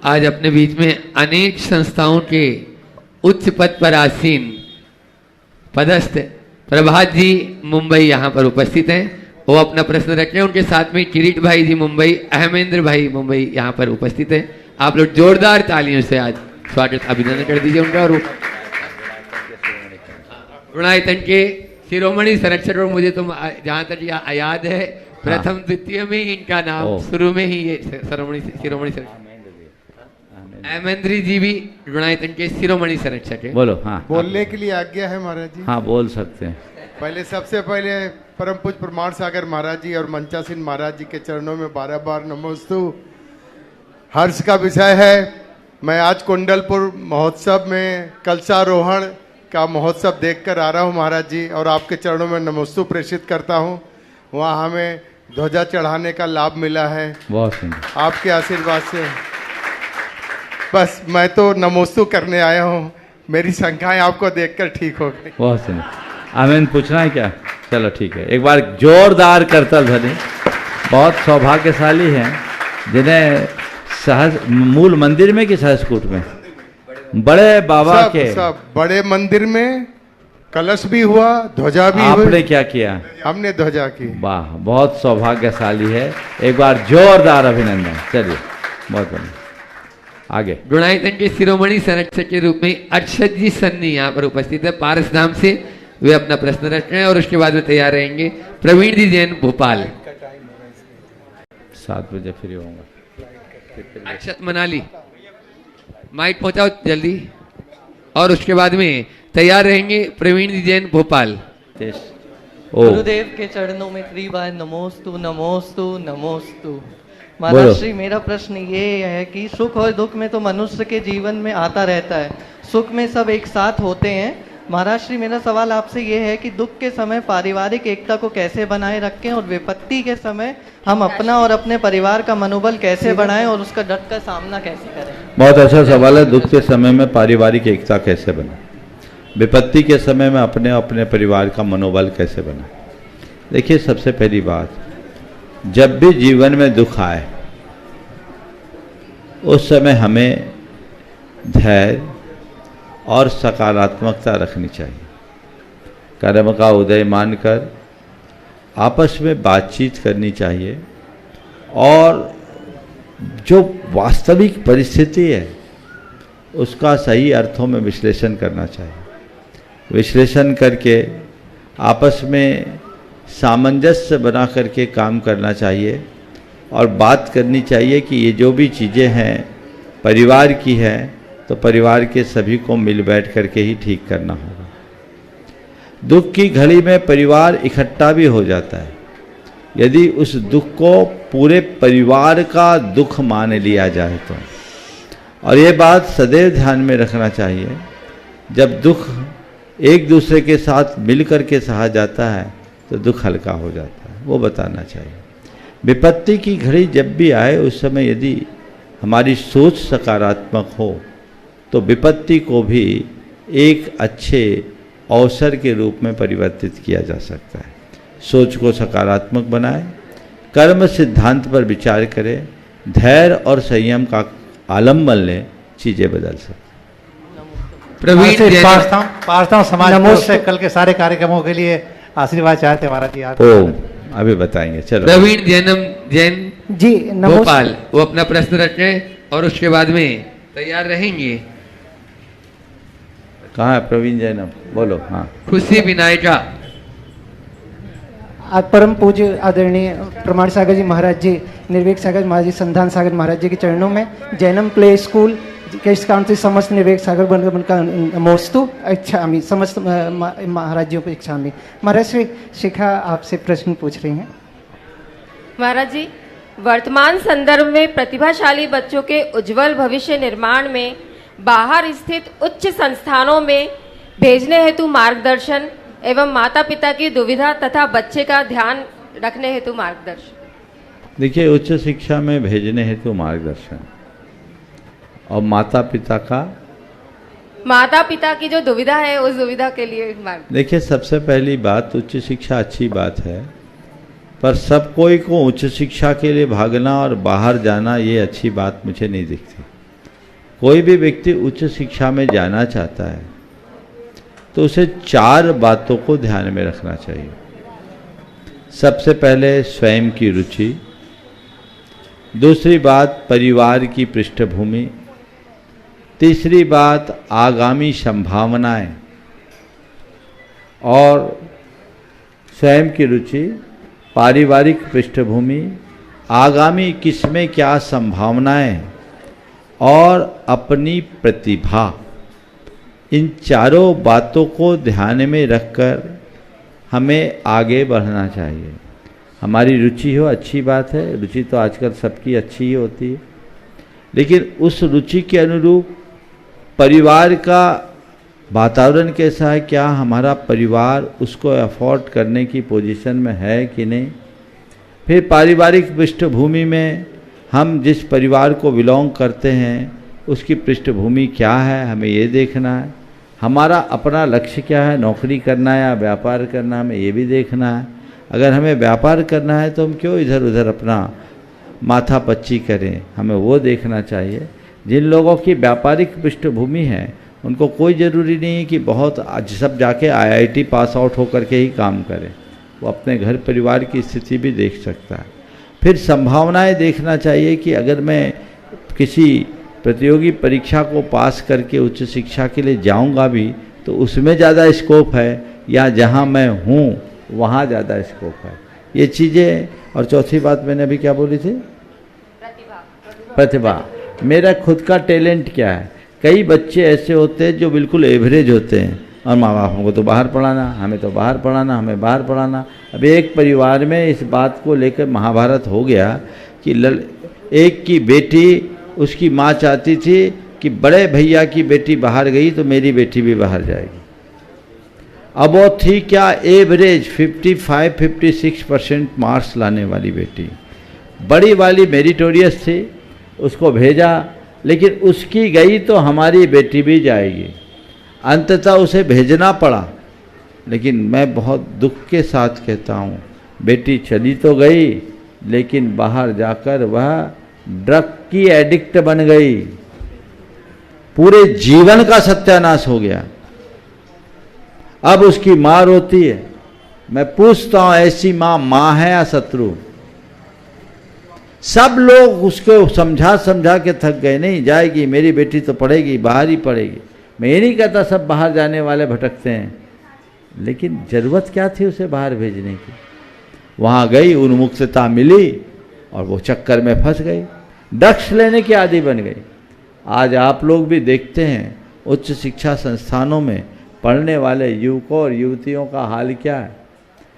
आज अपने बीच में अनेक संस्थाओं के उच्च पद पर आसीन पदस्थ प्रभात जी मुंबई यहाँ पर उपस्थित हैं। वो अपना प्रश्न रखें। उनके साथ में किरीट भाई जी मुंबई, अहमेंद्र भाई मुंबई यहाँ पर उपस्थित हैं। आप लोग जोरदार तालियों से आज स्वागत अभिनंदन कर दीजिए उनका। और गुणायतन के शिरोमणि संरक्षक, और मुझे तो जहाँ तक याद है प्रथम द्वितीय में इनका नाम शुरू में ही ये शिरोमणि संरक्षक अहमेंद्री जी भी गुणायतन के शिरोमणि संरक्षक है।
बोलो। हाँ,
बोलने के लिए आज्ञा है महाराज जी?
हाँ, बोल सकते हैं।
पहले सबसे पहले परम पूज्य प्रमाण सागर महाराज जी और मंचासीन महाराज जी के चरणों में 12 बार नमोस्तु। हर्ष का विषय है, मैं आज कुंडलपुर महोत्सव में कलशारोहण का महोत्सव देखकर आ रहा हूँ महाराज जी, और आपके चरणों में नमोस्तु प्रेषित करता हूँ। वहाँ हमें ध्वजा चढ़ाने का लाभ मिला है,
बहुत सुंदर,
आपके आशीर्वाद से। बस मैं तो नमोस्तु करने आया हूँ, मेरी शंकाएं आपको देखकर ठीक हो गई।
बहुत सुंदर। आमीन। पूछना है क्या? चलो ठीक है, एक बार जोरदार करतल ध्वनि। बहुत सौभाग्यशाली हैं जिन्हें सहज मूल मंदिर में कि सहजकूट में, बड़े बाबा के
सब बड़े मंदिर में कलश भी हुआ, ध्वजा भी हुई।
आपने क्या किया?
हमने ध्वजा की।
वाह, बहुत सौभाग्यशाली है। एक बार जोरदार अभिनंदन। चलिए, बहुत बढ़िया। आगे
गुणायतन के शिरोमणि संरक्षक के रूप में अक्षत जी सन्नी यहाँ पर उपस्थित है पारस धाम से। वे अपना प्रश्न रख रहे हैं और उसके बाद वे तैयार रहेंगे। प्रवीण जी जैन भोपाल।
7 बजे फ्री होऊंगा।
अक्षत मनाली माइक पहुंचाओ जल्दी। और उसके बाद में तैयार रहेंगे प्रवीण जी जैन भोपाल।
गुरुदेव के चरणों में 3 बार नमोस्तु नमोस्तु नमोस्तु। महाराज श्री, मेरा प्रश्न ये है कि सुख और दुख में तो मनुष्य के जीवन में आता रहता है, सुख में सब एक साथ होते हैं। महाराज श्री, मेरा सवाल आपसे ये है कि दुख के समय पारिवारिक एकता को कैसे बनाए रखें और विपत्ति के समय हम अपना और अपने परिवार का मनोबल कैसे बढ़ाएं और उसका डट कर सामना कैसे करें।
बहुत अच्छा सवाल है। दुख के समय में पारिवारिक एकता कैसे बने, विपत्ति के समय में अपने अपने परिवार का मनोबल कैसे बने। देखिए, सबसे पहली बात, जब भी जीवन में दुख आए उस समय हमें धैर्य और सकारात्मकता रखनी चाहिए। कर्म का उदय मानकर आपस में बातचीत करनी चाहिए और जो वास्तविक परिस्थिति है उसका सही अर्थों में विश्लेषण करना चाहिए। विश्लेषण करके आपस में सामंजस्य बना करके काम करना चाहिए और बात करनी चाहिए कि ये जो भी चीज़ें हैं परिवार की है तो परिवार के सभी को मिल बैठ करके ही ठीक करना होगा। दुख की घड़ी में परिवार इकट्ठा भी हो जाता है यदि उस दुख को पूरे परिवार का दुख मान लिया जाए तो। और ये बात सदैव ध्यान में रखना चाहिए, जब दुख एक दूसरे के साथ मिल कर के सहा जाता है तो दुख हल्का हो जाता है, वो बताना चाहिए। विपत्ति की घड़ी जब भी आए उस समय यदि हमारी सोच सकारात्मक हो तो विपत्ति को भी एक अच्छे अवसर के रूप में परिवर्तित किया जा सकता है। सोच को सकारात्मक बनाए, कर्म सिद्धांत पर विचार करें, धैर्य और संयम का आलम्बन लें, चीज़ें बदल सकती।
प्रवीण
पारसधाम समाज से कल के सारे कार्यक्रमों के लिए आशीर्वाद चाहते महाराज जी। आप
अभी बताएंगे। चलो,
प्रवीण जैन
जी
भोपाल, वो अपना प्रश्न रखें और उसके बाद में तैयार रहेंगे।
कहाँ है प्रवीण जैन? बोलो। हाँ,
खुशी विनायका।
आज परम पूज्य आदरणीय प्रमाण सागर जी महाराज जी, निर्वेक सागर महाराज जी, संधान सागर महाराज जी के चरणों में जैनम प्ले स्कूल के कांति समस्त निर्वेक सागर बन का नमोस्तु इच्छामि, समस्त महाराज जी को इच्छामि। महाराज श्री शिखा आपसे प्रश्न पूछ रही हैं।
महाराज जी, वर्तमान संदर्भ में प्रतिभाशाली बच्चों के उज्जवल भविष्य निर्माण में बाहर स्थित उच्च संस्थानों में भेजने हेतु मार्गदर्शन एवं माता पिता की दुविधा तथा बच्चे का ध्यान रखने हेतु मार्गदर्शन।
देखिए, उच्च शिक्षा में भेजने हेतु मार्गदर्शन और माता पिता की जो दुविधा है उस दुविधा के लिए मार्गदर्शन। देखिए, सबसे पहली बात, उच्च शिक्षा अच्छी बात है, पर सब कोई को उच्च शिक्षा के लिए भागना और बाहर जाना ये अच्छी बात मुझे नहीं दिखती। कोई भी व्यक्ति उच्च शिक्षा में जाना चाहता है तो उसे 4 बातों को ध्यान में रखना चाहिए। सबसे पहले स्वयं की रुचि, दूसरी बात परिवार की पृष्ठभूमि, तीसरी बात आगामी संभावनाएं। और स्वयं की रुचि, पारिवारिक पृष्ठभूमि, आगामी किसमें क्या संभावनाएं और अपनी प्रतिभा, इन चारों बातों को ध्यान में रखकर हमें आगे बढ़ना चाहिए। हमारी रुचि हो अच्छी बात है, रुचि तो आजकल सबकी अच्छी ही होती है, लेकिन उस रुचि के अनुरूप परिवार का वातावरण कैसा है, क्या हमारा परिवार उसको अफोर्ड करने की पोजीशन में है कि नहीं। फिर पारिवारिक पृष्ठभूमि में हम जिस परिवार को बिलोंग करते हैं उसकी पृष्ठभूमि क्या है, हमें ये देखना है। हमारा अपना लक्ष्य क्या है, नौकरी करना है या व्यापार करना, हमें ये भी देखना है। अगर हमें व्यापार करना है तो हम क्यों इधर उधर अपना माथा पच्ची करें, हमें वो देखना चाहिए। जिन लोगों की व्यापारिक पृष्ठभूमि है उनको कोई ज़रूरी नहीं है कि बहुत सब जाके IIT पास आउट होकर के ही काम करें, वो अपने घर परिवार की स्थिति भी देख सकता है। फिर संभावनाएं देखना चाहिए कि अगर मैं किसी प्रतियोगी परीक्षा को पास करके उच्च शिक्षा के लिए जाऊंगा भी तो उसमें ज़्यादा स्कोप है या जहां मैं हूं वहां ज़्यादा स्कोप है, ये चीज़ें। और चौथी बात मैंने अभी क्या बोली थी? प्रतिभा। मेरा खुद का टैलेंट क्या है? कई बच्चे ऐसे होते हैं जो बिल्कुल एवरेज होते हैं और माँ बापों को तो बाहर पढ़ाना, हमें तो बाहर पढ़ाना, हमें बाहर पढ़ाना। अब एक परिवार में इस बात को लेकर महाभारत हो गया कि एक की बेटी, उसकी माँ चाहती थी कि बड़े भैया की बेटी बाहर गई तो मेरी बेटी भी बाहर जाएगी। अब वो थी क्या? एवरेज 55-56% मार्क्स लाने वाली बेटी। बड़ी वाली मेरिटोरियस थी, उसको भेजा, लेकिन उसकी गई तो हमारी बेटी भी जाएगी। अंततः उसे भेजना पड़ा, लेकिन मैं बहुत दुख के साथ कहता हूँ बेटी चली तो गई, लेकिन बाहर जाकर वह ड्रग की एडिक्ट बन गई। पूरे जीवन का सत्यानाश हो गया। अब उसकी माँ रोती है। मैं पूछता हूँ ऐसी माँ है या शत्रु? सब लोग उसको समझा समझा के थक गए, नहीं जाएगी मेरी बेटी तो पढ़ेगी, बाहर ही पढ़ेगी। मैं ये नहीं कहता सब बाहर जाने वाले भटकते हैं, लेकिन जरूरत क्या थी उसे बाहर भेजने की? वहाँ गई, उन्मुक्तता मिली और वो चक्कर में फंस गई, ड्रग्स लेने की आदी बन गई। आज आप लोग भी देखते हैं उच्च शिक्षा संस्थानों में पढ़ने वाले युवकों और युवतियों का हाल क्या है।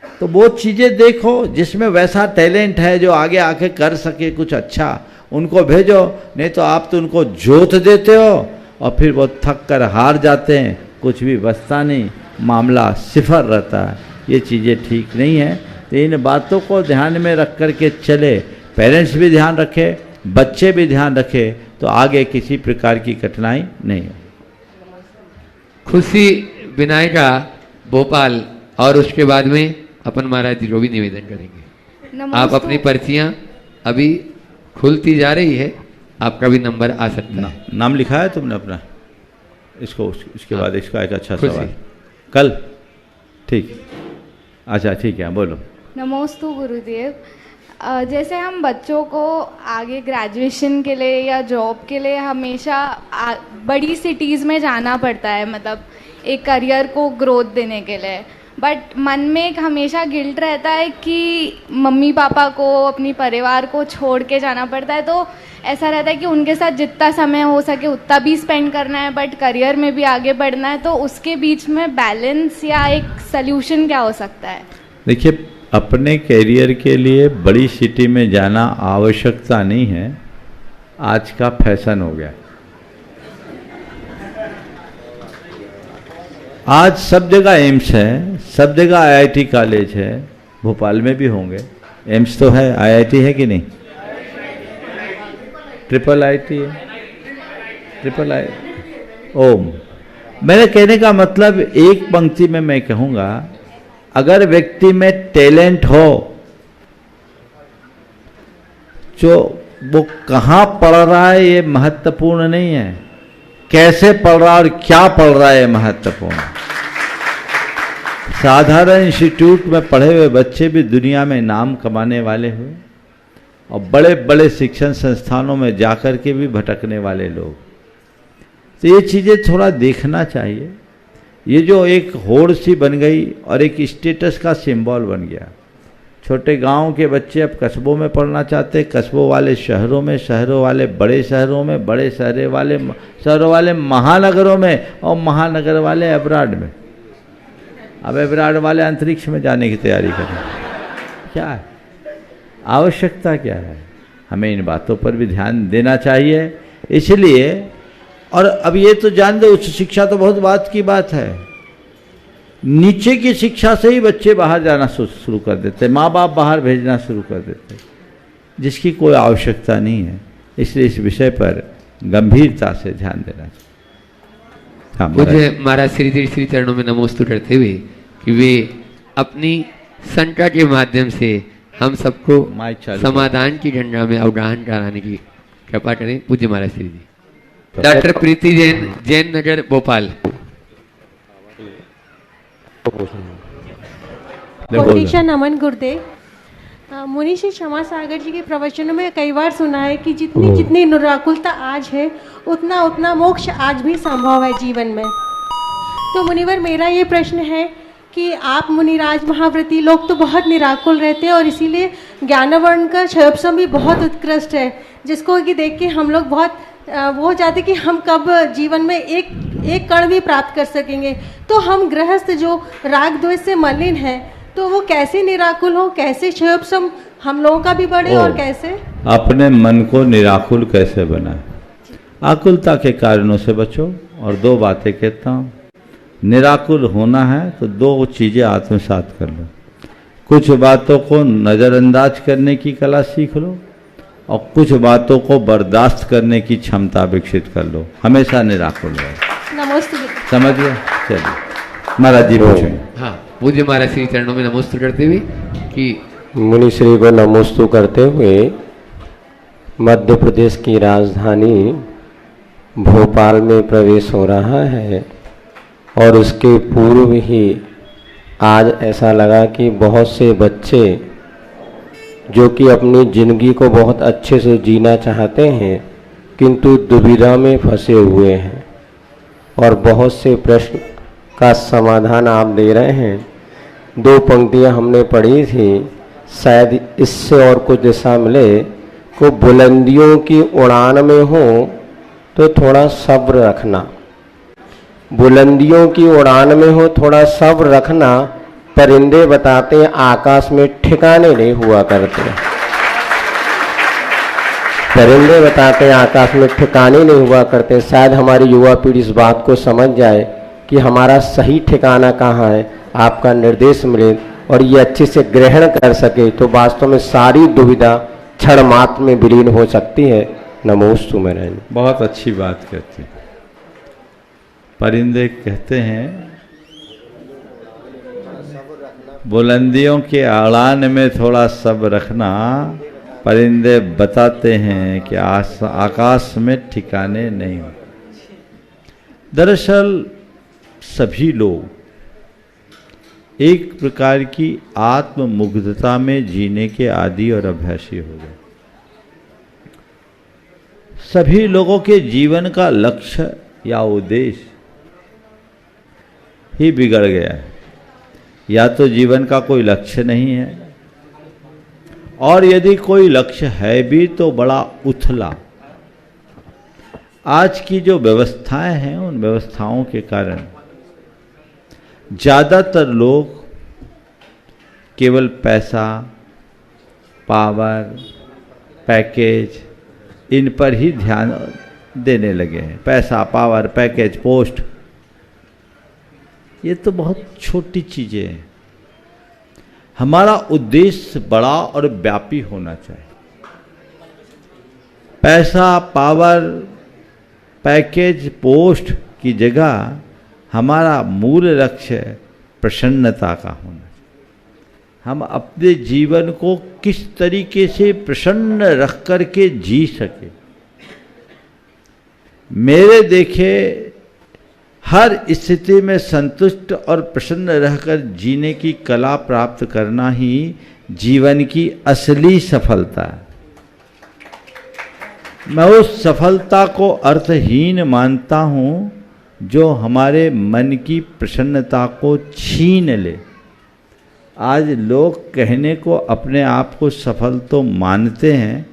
तो वो चीज़ें देखो जिसमें वैसा टैलेंट है जो आगे आके कर सके कुछ अच्छा, उनको भेजो। नहीं तो आप तो उनको जोत देते हो और फिर वो थक कर हार जाते हैं, कुछ भी बचता नहीं, मामला सिफर रहता है। ये चीज़ें ठीक नहीं है। तो इन बातों को ध्यान में रख कर के चले, पेरेंट्स भी ध्यान रखे, बच्चे भी ध्यान रखे, तो आगे किसी प्रकार की कठिनाई नहीं हो।
खुशी विनायका भोपाल, और उसके बाद में अपन महाराज जी को भी निवेदन करेंगे। आप अपनी पर्चियां अभी खुलती जा रही है, आपका भी नंबर आ सकता है।
नाम लिखा है तुमने अपना? इसको इसके बाद इसका एक अच्छा सवाल कल। ठीक, अच्छा ठीक है, बोलो।
नमोस्तु गुरुदेव। जैसे हम बच्चों को आगे ग्रेजुएशन के लिए या जॉब के लिए हमेशा बड़ी सिटीज़ में जाना पड़ता है, मतलब एक करियर को ग्रोथ देने के लिए, बट मन में एक हमेशा गिल्ट रहता है कि मम्मी पापा को, अपनी परिवार को छोड़ के जाना पड़ता है। तो ऐसा रहता है कि उनके साथ जितना समय हो सके उतना भी स्पेंड करना है, बट करियर में भी आगे बढ़ना है। तो उसके बीच में बैलेंस या एक सल्यूशन क्या हो सकता है?
देखिए, अपने कैरियर के लिए बड़ी सिटी में जाना आवश्यकता नहीं है, आज का फैशन हो गया। आज सब जगह एम्स है, सब जगह आईआईटी कॉलेज है, भोपाल में भी होंगे। एम्स तो है, आईआईटी है कि नहीं? ट्रिपल आईटी है, ट्रिपल आई ओम। मेरे कहने का मतलब एक पंक्ति में मैं कहूँगा, अगर व्यक्ति में टैलेंट हो जो वो कहाँ पढ़ रहा है ये महत्वपूर्ण नहीं है, कैसे पढ़ रहा और क्या पढ़ रहा है महत्वपूर्ण। साधारण इंस्टीट्यूट में पढ़े हुए बच्चे भी दुनिया में नाम कमाने वाले हुए और बड़े बड़े शिक्षण संस्थानों में जाकर के भी भटकने वाले लोग। तो ये चीज़ें थोड़ा देखना चाहिए। ये जो एक होड़ सी बन गई और एक स्टेटस का सिंबल बन गया। छोटे गांव के बच्चे अब कस्बों में पढ़ना चाहते, कस्बों वाले शहरों में, शहरों वाले बड़े शहरों में, बड़े शहरों वाले महानगरों में, और महानगर वाले अब्राड में। अब अब्राड वाले अंतरिक्ष में जाने की तैयारी करें। क्या है आवश्यकता, क्या है? हमें इन बातों पर भी ध्यान देना चाहिए। इसलिए, और अब ये तो जान दो, उच्च शिक्षा तो बहुत बात की बात है, नीचे की शिक्षा से ही बच्चे बाहर जाना शुरू कर देते, माँ बाप बाहर भेजना शुरू कर देते, जिसकी कोई आवश्यकता नहीं है। इसलिए इस विषय पर गंभीरता से ध्यान देना चाहिए। हाँ,
मुझे महाराज श्री चरणों में नमोस्तु करते हुए कि वे अपनी संख्या के माध्यम से हम सबको समाधान की गंगा में अवगाहन कराने की कृपा करें। पूज्य महाराज श्री जी। डॉक्टर प्रीति जैन, जैन नगर, भोपाल।
कोटिशा नमन गुरुदेव।
मुनि श्री क्षमा सागर जी के प्रवचनों में कई बार सुना है कि जितनी जितनी निराकुलता आज है उतना उतना मोक्ष आज भी संभव है जीवन में। तो मुनिवर मेरा ये प्रश्न है कि आप मुनिराज महाव्रती लोग तो बहुत निराकुल रहते हैं और इसीलिए ज्ञानवर्ण का क्षयोपशम भी बहुत उत्कृष्ट है, जिसको कि देख के हम लोग बहुत वो हो जाते कि हम कब जीवन में एक कण भी प्राप्त कर सकेंगे। तो हम गृहस्थ जो राग द्वेष से मलिन है तो वो कैसे निराकुल हो, कैसे क्षयोपशम हम लोगों का भी बढ़े और कैसे
अपने मन को निराकुल कैसे बनाए। आकुलता के कारणों से बचो। और दो बातें कहता हूँ, निराकुल होना है तो दो चीज़ें आत्मसात कर लो। कुछ बातों को नज़रअंदाज करने की कला सीख लो और कुछ बातों को बर्दाश्त करने की क्षमता विकसित कर लो। हमेशा निराकुल रहो।
नमस्ते।
समझ गया? चलिए महाराज जी पूछें।
हाँ, पूज्य महाराज श्री चरणों में नमोस्तु करते हुए कि
मुनि श्री को नमोस्तु करते हुए मध्य प्रदेश की राजधानी भोपाल में प्रवेश हो रहा है और उसके पूर्व ही आज ऐसा लगा कि बहुत से बच्चे जो कि अपनी ज़िंदगी को बहुत अच्छे से जीना चाहते हैं किंतु दुविधा में फंसे हुए हैं और बहुत से प्रश्न का समाधान आप दे रहे हैं। दो पंक्तियां हमने पढ़ी थी, शायद इससे और कुछ दिशा मिले। को बुलंदियों की उड़ान में हो तो थोड़ा सब्र रखना, बुलंदियों की उड़ान में हो थोड़ा सब्र रखना। परिंदे बताते हैं आकाश में ठिकाने नहीं हुआ करते, परिंदे बताते हैं आकाश में ठिकाने नहीं हुआ करते। शायद हमारी युवा पीढ़ी इस बात को समझ जाए कि हमारा सही ठिकाना कहाँ है, आपका निर्देश मिले और ये अच्छे से ग्रहण कर सके तो वास्तव में सारी दुविधा क्षण मात्र में विलीन हो सकती है। नमोस्तु महाराज।
बहुत अच्छी बात कहते हैं। परिंदे कहते हैं बुलंदियों के आड़ान में थोड़ा सब्र रखना। परिंदे बताते हैं कि आकाश में ठिकाने नहीं हो। दरअसल सभी लोग एक प्रकार की आत्ममुग्धता में जीने के आदी और अभ्यासी हो गए। सभी लोगों के जीवन का लक्ष्य या उद्देश्य ही बिगड़ गया है। या तो जीवन का कोई लक्ष्य नहीं है और यदि कोई लक्ष्य है भी तो बड़ा उथला। आज की जो व्यवस्थाएं हैं उन व्यवस्थाओं के कारण ज़्यादातर लोग केवल पैसा, पावर, पैकेज इन पर ही ध्यान देने लगे हैं। पैसा, पावर, पैकेज, पोस्ट, ये तो बहुत छोटी चीज़ें हैं। हमारा उद्देश्य बड़ा और व्यापी होना चाहिए। पैसा, पावर, पैकेज, पोस्ट की जगह हमारा मूल लक्ष्य प्रसन्नता का होना चाहिए। हम अपने जीवन को किस तरीके से प्रसन्न रख कर के जी सके। मेरे देखे हर स्थिति में संतुष्ट और प्रसन्न रहकर जीने की कला प्राप्त करना ही जीवन की असली सफलता है। मैं उस सफलता को अर्थहीन मानता हूँ जो हमारे मन की प्रसन्नता को छीन ले। आज लोग कहने को अपने आप को सफल तो मानते हैं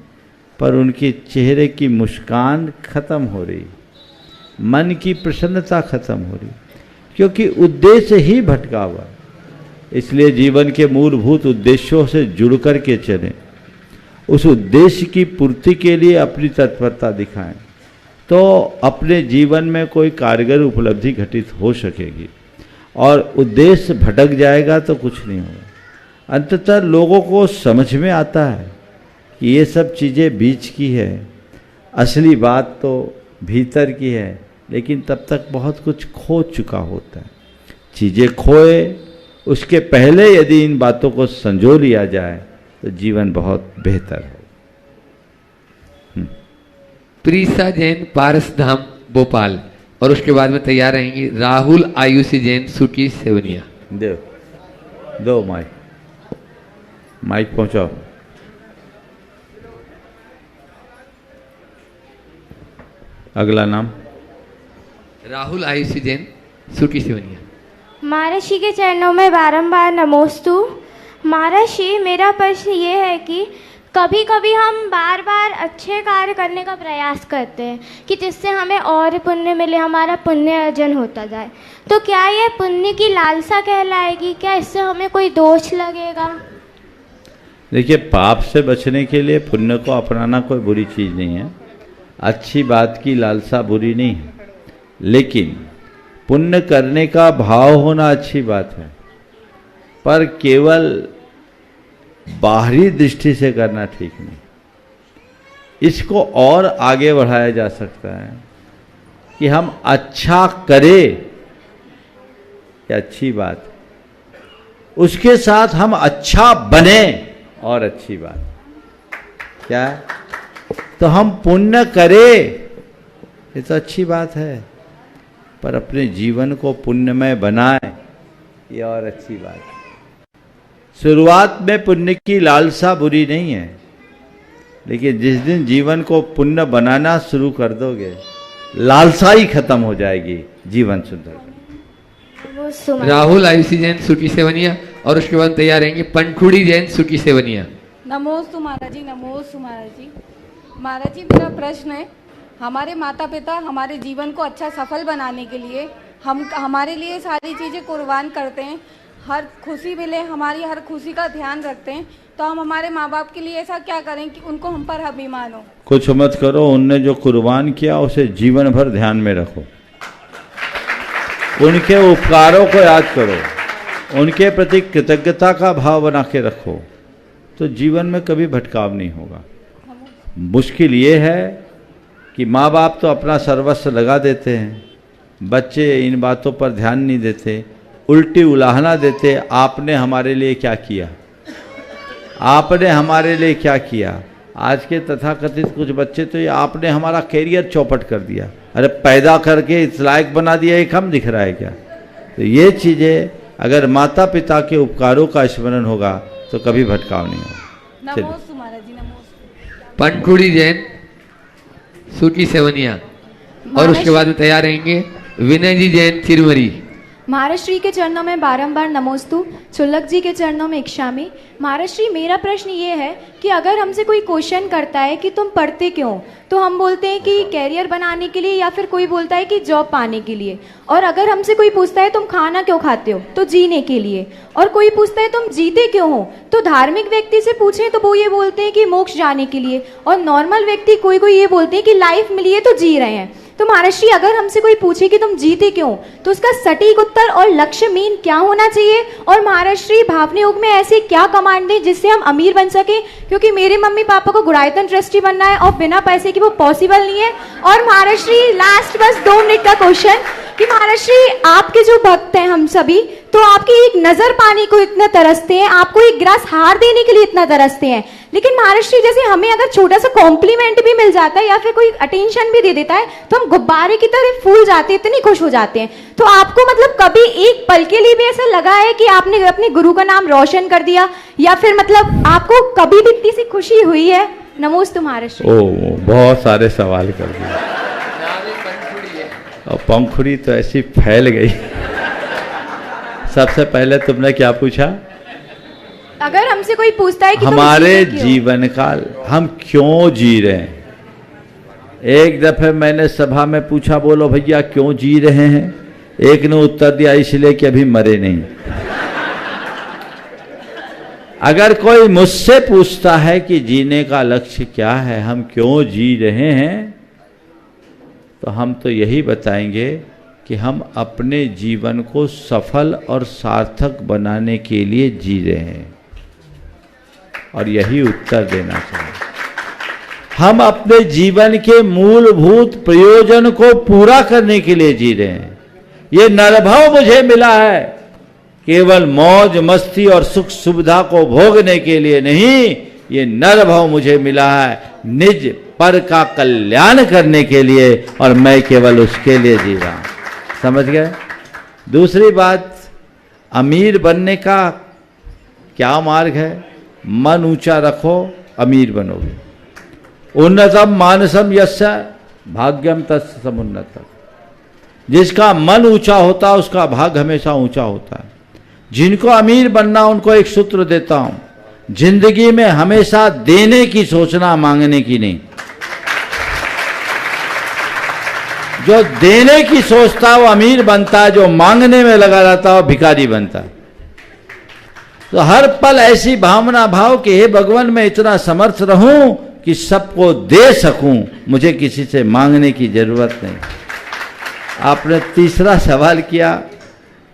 पर उनके चेहरे की मुस्कान खत्म हो रही, मन की प्रसन्नता खत्म हो रही, क्योंकि उद्देश्य ही भटका हुआ। इसलिए जीवन के मूलभूत उद्देश्यों से जुड़ कर के चलें, उस उद्देश्य की पूर्ति के लिए अपनी तत्परता दिखाएं, तो अपने जीवन में कोई कारगर उपलब्धि घटित हो सकेगी। और उद्देश्य भटक जाएगा तो कुछ नहीं होगा। अंततः लोगों को समझ में आता है कि ये सब चीज़ें बीच की है, असली बात तो भीतर की है, लेकिन तब तक बहुत कुछ खो चुका होता है। चीज़ें खोए उसके पहले यदि इन बातों को संजो लिया जाए तो जीवन बहुत बेहतर है।
प्रीसा जैन पारस धाम भोपाल, और उसके बाद में तैयार रहेंगी राहुल आयुषी जैन सुकी सेवनिया।
दो माइक पहुंचाओ। अगला नाम
राहुल आयुषी जैन, सूटी सेवनिया।
महर्षि के चरणों में बारंबार नमोस्तु। महर्षि, मेरा प्रश्न ये है कि कभी कभी हम बार बार अच्छे कार्य करने का प्रयास करते हैं कि जिससे हमें और पुण्य मिले, हमारा पुण्य अर्जन होता जाए, तो क्या ये पुण्य की लालसा कहलाएगी? क्या इससे हमें कोई दोष लगेगा?
देखिए, पाप से बचने के लिए पुण्य को अपनाना कोई बुरी चीज़ नहीं है। अच्छी बात की लालसा बुरी नहीं है, लेकिन पुण्य करने का भाव होना अच्छी बात है, पर केवल बाहरी दृष्टि से करना ठीक नहीं। इसको और आगे बढ़ाया जा सकता है कि हम अच्छा करें, ये अच्छी बात, उसके साथ हम अच्छा बने और अच्छी बात क्या है? तो हम पुण्य करें, ये तो अच्छी बात है, पर अपने जीवन को पुण्यमय बनाए, ये और अच्छी बात है। शुरुआत में पुण्य की लालसा बुरी नहीं है, लेकिन जिस दिन जीवन को पुण्य बनाना शुरू कर दोगे, लालसा ही खत्म हो जाएगी, जीवन सुंदर।
राहुल आयुषी जैन, सूटी सेवनिया, और उसके बाद तैयार रहेंगे पंखुड़ी जैन, सूटी सेवनिया।
नमोस्तु महाराज जी, नमोस्तु महाराज जी। महाराज जी, मेरा प्रश्न है, हमारे माता पिता हमारे जीवन को अच्छा सफल बनाने के लिए हमारे लिए सारी चीज़ें कुर्बान करते हैं, हर खुशी मिले, हमारी हर खुशी का ध्यान रखते हैं, तो हम हमारे माँ बाप के लिए ऐसा क्या करें कि उनको हम पर अभिमान हो?
कुछ मत करो, उनने जो कुर्बान किया उसे जीवन भर ध्यान में रखो, उनके उपकारों को याद करो, उनके प्रति कृतज्ञता का भाव बना के रखो, तो जीवन में कभी भटकाव नहीं होगा। मुश्किल ये है कि माँ बाप तो अपना सर्वस्व लगा देते हैं, बच्चे इन बातों पर ध्यान नहीं देते, उल्टी उलाहना देते, आपने हमारे लिए क्या किया, आपने हमारे लिए क्या किया। आज के तथाकथित कुछ बच्चे तो ये आपने हमारा कैरियर चौपट कर दिया, अरे पैदा करके इस लायक बना दिया, ये कम दिख रहा है क्या? तो ये चीज़ें अगर माता पिता के उपकारों का स्मरण होगा तो कभी भटकाव नहीं होगा।
नमोस्तु महाराज जी, नमोस्तु।
पंखुड़ी जैन, सूटी सेवनिया, और उसके बाद में तैयार रहेंगे विनय जी जैन, चिरमरी।
महाराष्ट्री के चरणों में बारंबार नमोस्तु। चुल्लक जी के चरणों में इक्षामी। महाराष्ट्री, मेरा प्रश्न ये है कि अगर हमसे कोई क्वेश्चन करता है कि तुम पढ़ते क्यों, तो हम बोलते हैं कि कैरियर बनाने के लिए, या फिर कोई बोलता है कि जॉब पाने के लिए। और अगर हमसे कोई पूछता है तुम खाना क्यों खाते हो, तो जीने के लिए। और कोई पूछता है तुम जीते क्यों हो, तो धार्मिक व्यक्ति से पूछें तो वो ये बोलते हैं कि मोक्ष जाने के लिए। और नॉर्मल व्यक्ति कोई ये बोलते हैं कि लाइफ मिली है तो जी रहे हैं। तो महाराष्ट्री, अगर हमसे कोई पूछे कि तुम जीते क्यों, तो उसका सटीक उत्तर और लक्ष्य मीन क्या होना चाहिए? और महाराष्ट्री, भावनी युग में ऐसे क्या कमांड दें जिससे हम अमीर बन सके, क्योंकि मेरे मम्मी पापा को गुड़ायतन ट्रस्टी बनना है और बिना पैसे की वो पॉसिबल नहीं है। और महाराष्ट्री, लास्ट बस 2 मिनट का क्वेश्चन कि महाराष्ट्री, आपके जो भक्त हैं हम सभी, तो आपकी एक नजर पाने को इतना तरसते हैं, आपको एक गिलास हार देने के लिए इतना तरसते हैं, लेकिन महाराष्ट्री जैसे हमें अगर छोटा सा कॉम्प्लीमेंट भी मिल जाता है या फिर कोई अटेंशन भी दे देता है तो हम गुब्बारे की तरह फूल जाते हैं, इतनी खुश हो जाते हैं। तो आपको मतलब कभी एक पल के लिए भी ऐसा लगा है कि आपने अपने गुरु का नाम रोशन कर दिया, या फिर मतलब आपको कभी भी इतनी सी खुशी हुई है? नमोस्तु महाराष्ट्री।
ओ, बहुत सारे सवाल कर दिए, और पंखुड़ी तो ऐसी फैल गई। सबसे पहले तुमने क्या पूछा?
अगर हमसे कोई पूछता है कि
हमारे जीवन काल हम क्यों जी रहे हैं। एक दफे मैंने सभा में पूछा, बोलो भैया क्यों जी रहे हैं? एक ने उत्तर दिया, इसलिए कि अभी मरे नहीं। अगर कोई मुझसे पूछता है कि जीने का लक्ष्य क्या है, हम क्यों जी रहे हैं, तो हम तो यही बताएंगे कि हम अपने जीवन को सफल और सार्थक बनाने के लिए जी रहे हैं, और यही उत्तर देना चाहिए। हम अपने जीवन के मूलभूत प्रयोजन को पूरा करने के लिए जी रहे हैं। ये नरभाव मुझे मिला है केवल मौज मस्ती और सुख सुविधा को भोगने के लिए नहीं, ये नरभाव मुझे मिला है निज पर का कल्याण करने के लिए, और मैं केवल उसके लिए जी रहा हूं। समझ गए? दूसरी बात, अमीर बनने का क्या मार्ग है? मन ऊंचा रखो, अमीर बनोगे। उन्नतम मानसम यस्य भाग्यम तस्य समुन्नतम। जिसका मन ऊंचा होता है उसका भाग हमेशा ऊंचा होता है। जिनको अमीर बनना उनको एक सूत्र देता हूं, जिंदगी में हमेशा देने की सोचना, मांगने की नहीं। जो देने की सोचता है वो अमीर बनता है, जो मांगने में लगा रहता है वो भिखारी बनता है। तो हर पल ऐसी भावना भाव कि हे भगवान मैं इतना समर्थ रहूं कि सबको दे सकूं, मुझे किसी से मांगने की जरूरत नहीं। आपने तीसरा सवाल किया,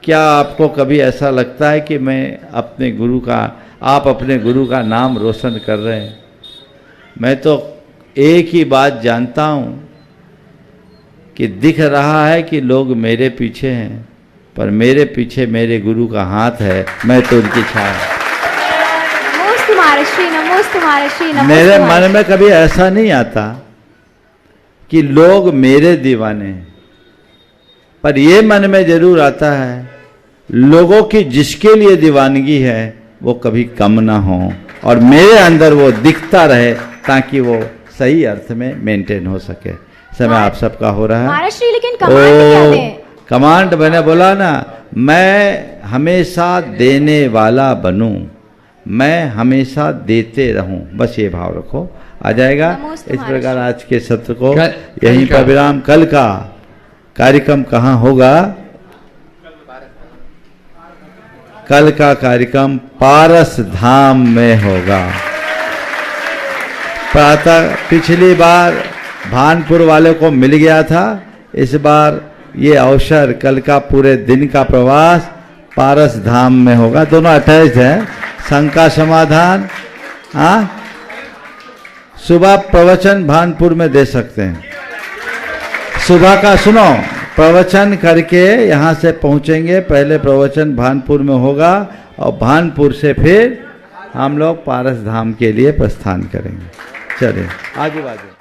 क्या आपको कभी ऐसा लगता है कि आप अपने गुरु का नाम रोशन कर रहे हैं? मैं तो एक ही बात जानता हूं कि दिख रहा है कि लोग मेरे पीछे हैं, पर मेरे पीछे मेरे गुरु का हाथ है, मैं तो उनकी छाया।
नमोस्तु महर्षि, नमोस्तु महर्षि, नमोस्तु
मेरे मन
महर्षि।
में कभी ऐसा नहीं आता कि लोग मेरे दीवाने हैं, पर ये मन में जरूर आता है लोगों की जिसके लिए दीवानगी है वो कभी कम ना हो और मेरे अंदर वो दिखता रहे ताकि वो सही अर्थ में मेंटेन हो सके। समय आप सबका हो रहा है।
महर्षि लेकिन कमांड क्या दें?
कमांड मैंने बोला ना, मैं हमेशा देने वाला बनूं, मैं हमेशा देते रहूं, बस ये भाव रखो, आ जाएगा। इस प्रकार आज के सत्र को यहीं पर विराम। कल का कार्यक्रम कहाँ होगा? कल का कार्यक्रम पारस धाम में होगा। प्रातः पिछली बार भानपुर वाले को मिल गया था, इस बार ये अवसर कल का पूरे दिन का प्रवास पारस धाम में होगा। दोनों अटैच हैं, शंका समाधान। हाँ, सुबह प्रवचन भानपुर में दे सकते हैं। सुबह का सुनो, प्रवचन करके यहाँ से पहुँचेंगे, पहले प्रवचन भानपुर में होगा और भानपुर से फिर हम लोग पारस धाम के लिए प्रस्थान करेंगे। चलिए आगे बाजू।